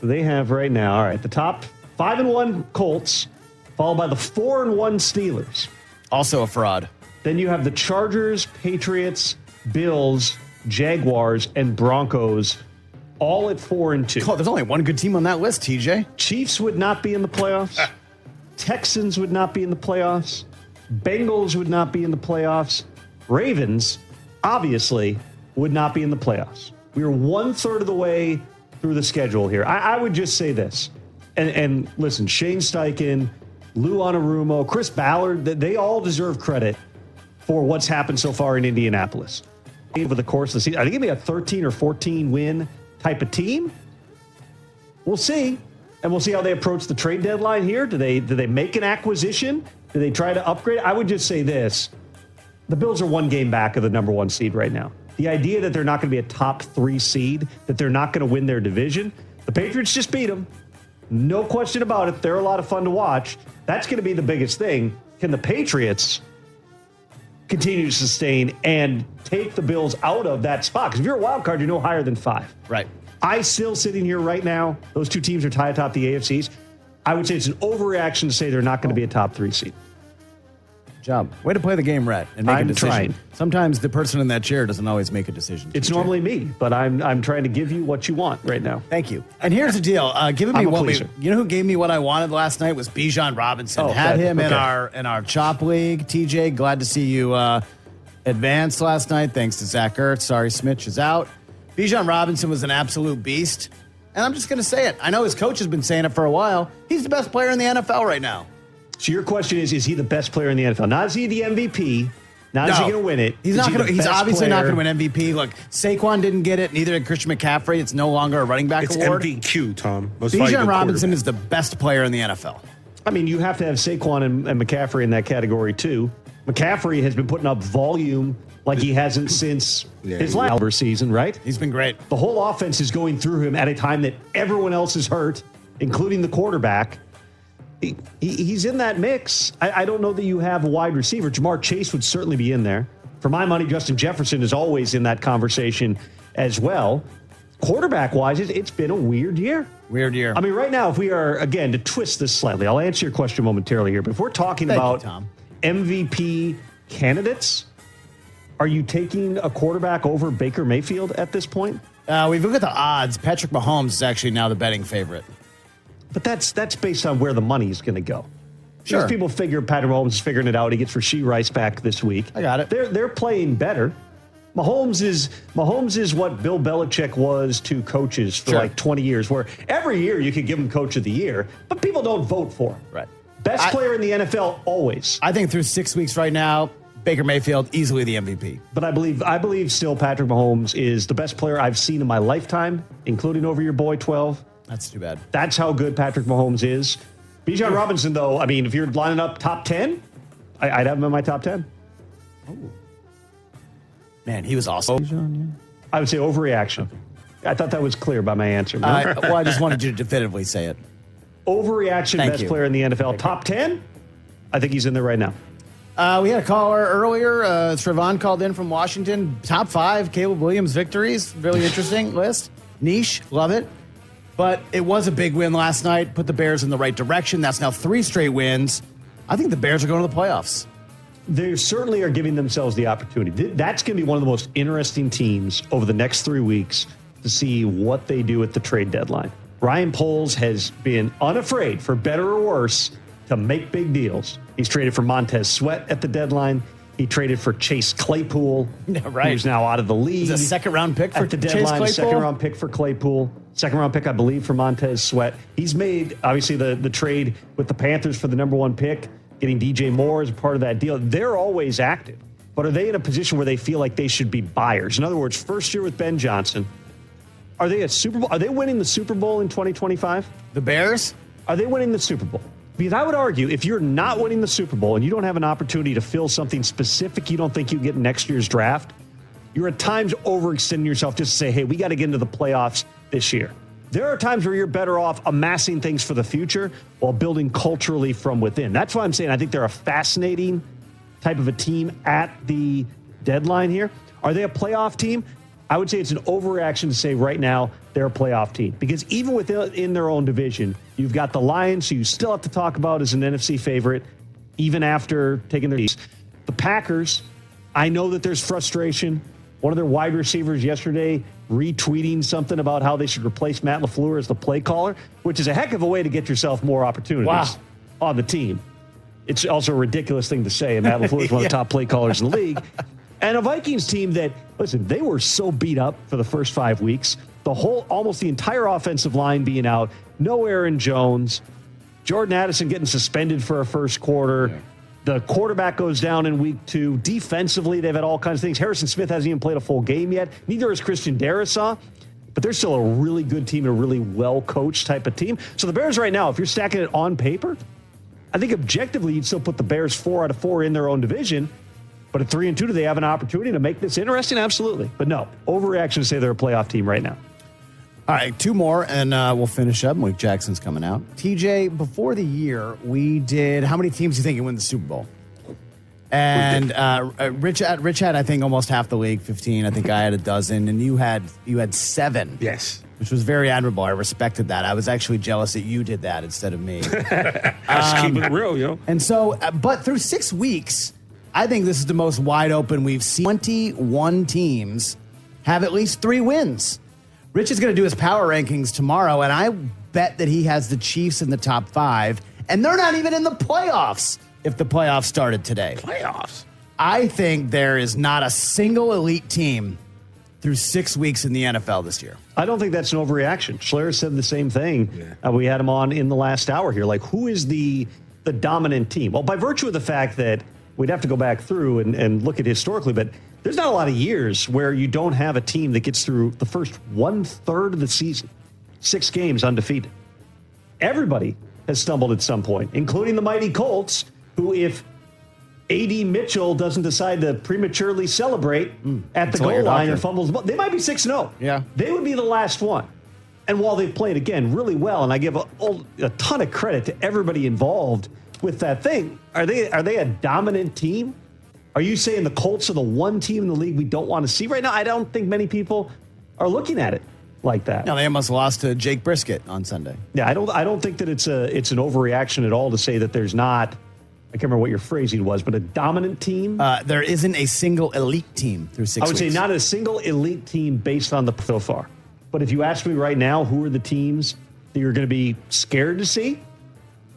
So they have right now, all right, the top 5-1 Colts, followed by the 4-1 Steelers. Also a fraud. Then you have the Chargers, Patriots, Bills, Jaguars, and Broncos, all at 4-2. Oh, there's only one good team on that list, TJ. Chiefs would not be in the playoffs. Texans would not be in the playoffs. Bengals would not be in the playoffs. Ravens, obviously, would not be in the playoffs. We are 1/3 of the way through the schedule here. I would just say this. And listen, Shane Steichen, Lou Anarumo, Chris Ballard, they all deserve credit for what's happened so far in Indianapolis. Over the course of the season, I think it'd be a 13 or 14 win type of team. We'll see. And we'll see how they approach the trade deadline here. Do they make an acquisition? Do they try to upgrade? I would just say this. The Bills are 1 game back of the number 1 seed right now. The idea that they're not going to be a top 3 seed, that they're not going to win their division, the Patriots just beat them. No question about it. They're a lot of fun to watch. That's going to be the biggest thing. Can the Patriots continue to sustain and take the Bills out of that spot. Because if you're a wild card, you're no higher than 5. Right. I still sitting here right now, those two teams are tied atop the AFCs. I would say it's an overreaction to say they're not going to be a top 3 seed. Job. Way to play the game right and make a I'm decision. trying. Sometimes the person in that chair doesn't always make a decision. It's normally me, but I'm trying to give you what you want right now. Thank you. And here's the deal. Giving me I'm a what pleaser. you know who gave me what I wanted last night was Bijan Robinson. Oh, Had him in okay. our Chop League. TJ, glad to see you advance last night. Thanks to Zach Ertz. Sorry, Smitch is out. Bijan Robinson was an absolute beast. And I'm just going to say it. I know his coach has been saying it for a while. He's the best player in the NFL right now. So your question is he the best player in the NFL? Not is he the MVP? Not is he going to win it? He's Is not he going to. the He's best obviously not player? going to win MVP. Look, Saquon didn't get it. Neither did Christian McCaffrey. It's no longer a running back It's award. MVQ, Tom. Most valuable Bijan Robinson quarterback. is the best player in the NFL. I mean, you have to have Saquon and McCaffrey in that category too. McCaffrey has been putting up volume like he hasn't since his last season, right? He's been great. The whole offense is going through him at a time that everyone else is hurt, including the quarterback. He's in that mix. I don't know that you have a wide receiver. Jamar Chase would certainly be in there. For my money, Justin Jefferson is always in that conversation as well. Quarterback-wise, it's been a weird year. Weird year. I mean, right now, if we are, again, to twist this slightly, I'll answer your question momentarily here, but if we're talking about MVP candidates, are you taking a quarterback over Baker Mayfield at this point? We've looked at the odds. Patrick Mahomes is actually now the betting favorite. But that's based on where the money is going to go. Sure. Most people figure Patrick Mahomes is figuring it out. He gets Rashee Rice back this week. I got it. They're playing better. Mahomes is what Bill Belichick was to coaches for like 20 years, where every year you could give him Coach of the Year, but people don't vote for him. Right. Best player in the NFL always. I think through 6 weeks right now, Baker Mayfield easily the MVP. But I believe still Patrick Mahomes is the best player I've seen in my lifetime, including over your boy 12. That's too bad. That's how good Patrick Mahomes is. Bijan Robinson, though, I mean, if you're lining up top 10, I'd have him in my top 10. Oh. Man, he was awesome. I would say overreaction. I thought that was clear by my answer. Well, I just wanted you to definitively say it. Overreaction, Thank best you. player in the NFL. Top 10? I think he's in there right now. We had a caller earlier. Trevon called in from Washington. Top 5 Caleb Williams victories. Really interesting list. Niche. Love it. But it was a big win last night. Put the Bears in the right direction. That's now 3 straight wins. I think the Bears are going to the playoffs. They certainly are giving themselves the opportunity. That's going to be one of the most interesting teams over the next 3 weeks to see what they do at the trade deadline. Ryan Poles has been unafraid, for better or worse, to make big deals. He's traded for Montez Sweat at the deadline. He traded for Chase Claypool, right. who's now out of the league. It's a second-round pick for at the Chase deadline. Claypool? Second-round pick for Claypool. Second-round pick, I believe, for Montez Sweat. He's made, obviously, the trade with the Panthers for the number 1 pick, getting DJ Moore as a part of that deal. They're always active. But are they in a position where they feel like they should be buyers? In other words, first year with Ben Johnson, are they a Super Bowl? Are they winning the Super Bowl in 2025? The Bears? Are they winning the Super Bowl? Because I would argue if you're not winning the Super Bowl and you don't have an opportunity to fill something specific you don't think you get in next year's draft, you're at times overextending yourself just to say, hey, we got to get into the playoffs this year. There are times where you're better off amassing things for the future while building culturally from within. That's why I'm saying I think they're a fascinating type of a team at the deadline here. Are they a playoff team? I would say it's an overreaction to say right now they're a playoff team. Because even within their own division, you've got the Lions, who you still have to talk about as an NFC favorite, even after taking their lead. The Packers, I know that there's frustration. One of their wide receivers yesterday retweeting something about how they should replace Matt LaFleur as the play caller, which is a heck of a way to get yourself more opportunities on the team. It's also a ridiculous thing to say, and Matt LaFleur is one of the top play callers in the league. And a Vikings team that, listen, they were so beat up for the first 5 weeks. Almost the entire offensive line being out. No Aaron Jones. Jordan Addison getting suspended for a first quarter. Yeah. The quarterback goes down in week 2. Defensively, they've had all kinds of things. Harrison Smith hasn't even played a full game yet. Neither has Christian Darrisaw. But they're still a really good team and a really well-coached type of team. So the Bears right now, if you're stacking it on paper, I think objectively you'd still put the Bears 4 out of 4 in their own division. But at 3-2, do they have an opportunity to make this interesting? Absolutely. But no, overreaction to say they're a playoff team right now. All right, 2 more, and we'll finish up. Malik Jackson's coming out. TJ, before the year, we did, how many teams do you think can win the Super Bowl? And Rich had, I think, almost half the league, 15. I think I had a dozen, and you had 7. Yes. Which was very admirable. I respected that. I was actually jealous that you did that instead of me. Just keep it real, yo. And so, but through 6 weeks, I think this is the most wide open we've seen. 21 teams have at least 3 wins. Rich is going to do his power rankings tomorrow, and I bet that he has the Chiefs in the top 5, and they're not even in the playoffs if the playoffs started today. Playoffs? I think there is not a single elite team through 6 weeks in the NFL this year. I don't think that's an overreaction. Schler said the same thing. Yeah. We had him on in the last hour here. Like, who is the dominant team? Well, by virtue of the fact that we'd have to go back through and look at historically, but there's not a lot of years where you don't have a team that gets through the first 1/3 of the season, 6 games undefeated. Everybody has stumbled at some point, including the mighty Colts, who, if A.D. Mitchell doesn't decide to prematurely celebrate at the goal line and fumbles the ball, they might be 6-0. Yeah. They would be the last one. And while they've played, again, really well, and I give a ton of credit to everybody involved with that thing, are they a dominant team? Are you saying the Colts are the one team in the league we don't want to see right now? I don't think many people are looking at it like that. No, they almost lost to Jake Brisket on Sunday. Yeah, I don't think that it's an overreaction at all to say that there's not, I can't remember what your phrasing was, but a dominant team. There isn't a single elite team through 6 weeks. I would say not a single elite team based on the so far. But if you ask me right now, who are the teams that you're going to be scared to see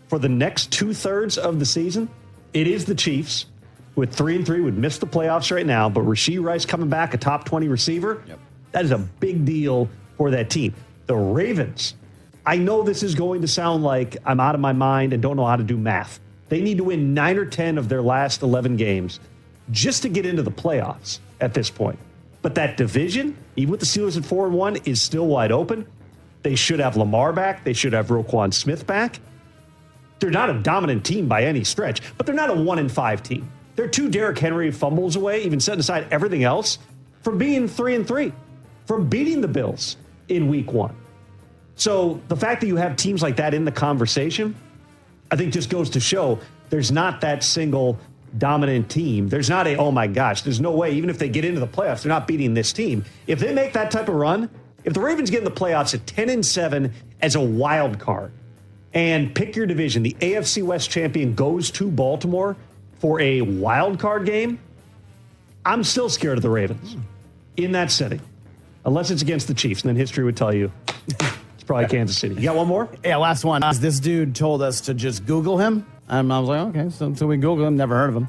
for the next 2/3 of the season? It is the Chiefs, who at 3-3 would miss the playoffs right now, but Rashee Rice coming back, a top 20 receiver. Yep. That is a big deal for that team. The Ravens, I know this is going to sound like I'm out of my mind and don't know how to do math. They need to win 9 or 10 of their last 11 games just to get into the playoffs at this point. But that division, even with the Steelers at 4-1, is still wide open. They should have Lamar back. They should have Roquan Smith back. They're not a dominant team by any stretch, but they're not a 1-5 team. They're 2 Derrick Henry fumbles away, even setting aside everything else, from being 3-3, from beating the Bills in week 1. So the fact that you have teams like that in the conversation, I think just goes to show there's not that single dominant team. There's not oh my gosh, there's no way, even if they get into the playoffs, they're not beating this team. If they make that type of run, if the Ravens get in the playoffs at 10-7 as a wild card and pick your division, the AFC West champion goes to Baltimore for a wild card game, I'm still scared of the Ravens in that setting. Unless it's against the Chiefs, and then history would tell you it's probably Kansas City. You got one more? Yeah, last one. This dude told us to just Google him. And I was like, okay, so we Google him, never heard of him.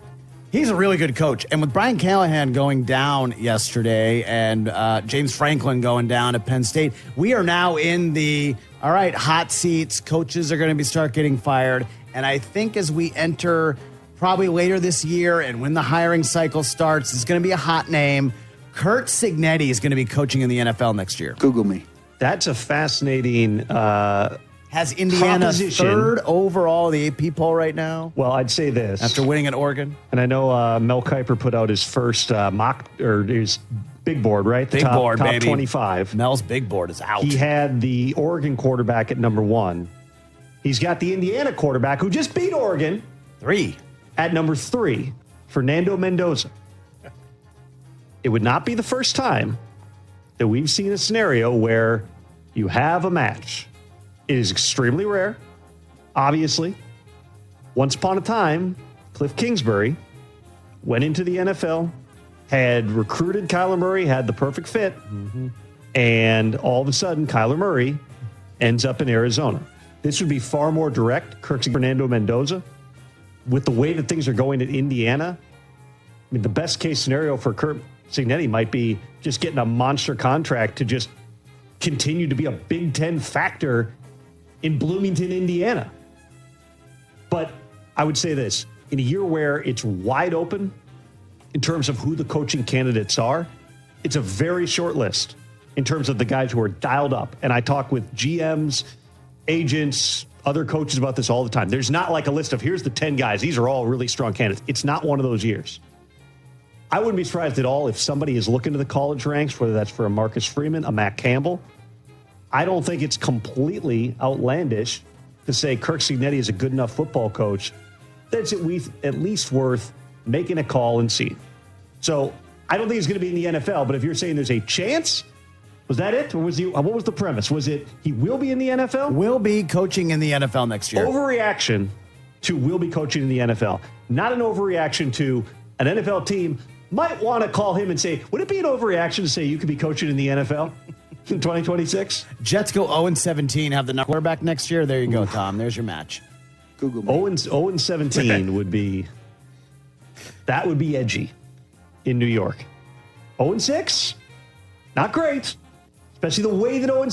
He's a really good coach. And with Brian Callahan going down yesterday and James Franklin going down at Penn State, we are now in the, all right, hot seats. Coaches are going to start getting fired. And I think as we enter probably later this year and when the hiring cycle starts, it's going to be a hot name. Curt Cignetti is going to be coaching in the NFL next year. Google me. That's a fascinating Has Indiana proposition. 3rd overall in the AP poll right now? Well, I'd say this. After winning at Oregon? And I know Mel Kiper put out his first mock, or his big board, right? The Big board, top baby. 25. Mel's big board is out. He had the Oregon quarterback at number 1. He's got the Indiana quarterback who just beat Oregon. 3. At number 3, Fernando Mendoza. It would not be the first time that we've seen a scenario where you have a match. It is extremely rare, obviously. Once upon a time, Cliff Kingsbury went into the NFL, had recruited Kyler Murray, had the perfect fit, and all of a sudden, Kyler Murray ends up in Arizona. This would be far more direct. Kirk Fernando Mendoza, with the way that things are going at Indiana, I mean, the best case scenario for Curt Cignetti might be just getting a monster contract to just continue to be a Big Ten factor in Bloomington, Indiana. But I would say this, in a year where it's wide open in terms of who the coaching candidates are, it's a very short list in terms of the guys who are dialed up. And I talk with GMs, agents, other coaches about this all the time. There's not like a list of here's the 10 guys. These are all really strong candidates. It's not one of those years. I wouldn't be surprised at all if somebody is looking to the college ranks, whether that's for a Marcus Freeman, a Matt Campbell. I don't think it's completely outlandish to say Curt Cignetti is a good enough football coach that's at least worth making a call and seeing. So I don't think he's going to be in the NFL, but if you're saying there's a chance, was that it? Or what was the premise? Was it he will be in the NFL? Will be coaching in the NFL next year. Overreaction to will be coaching in the NFL. Not an overreaction to an NFL team might want to call him and say, would it be an overreaction to say you could be coaching in the NFL in 2026? Jets go 0-17, have the quarterback next year. There you go, Tom. There's your match. Google 0-17 would be edgy in New York. 0-6, not great, especially the way that 0-6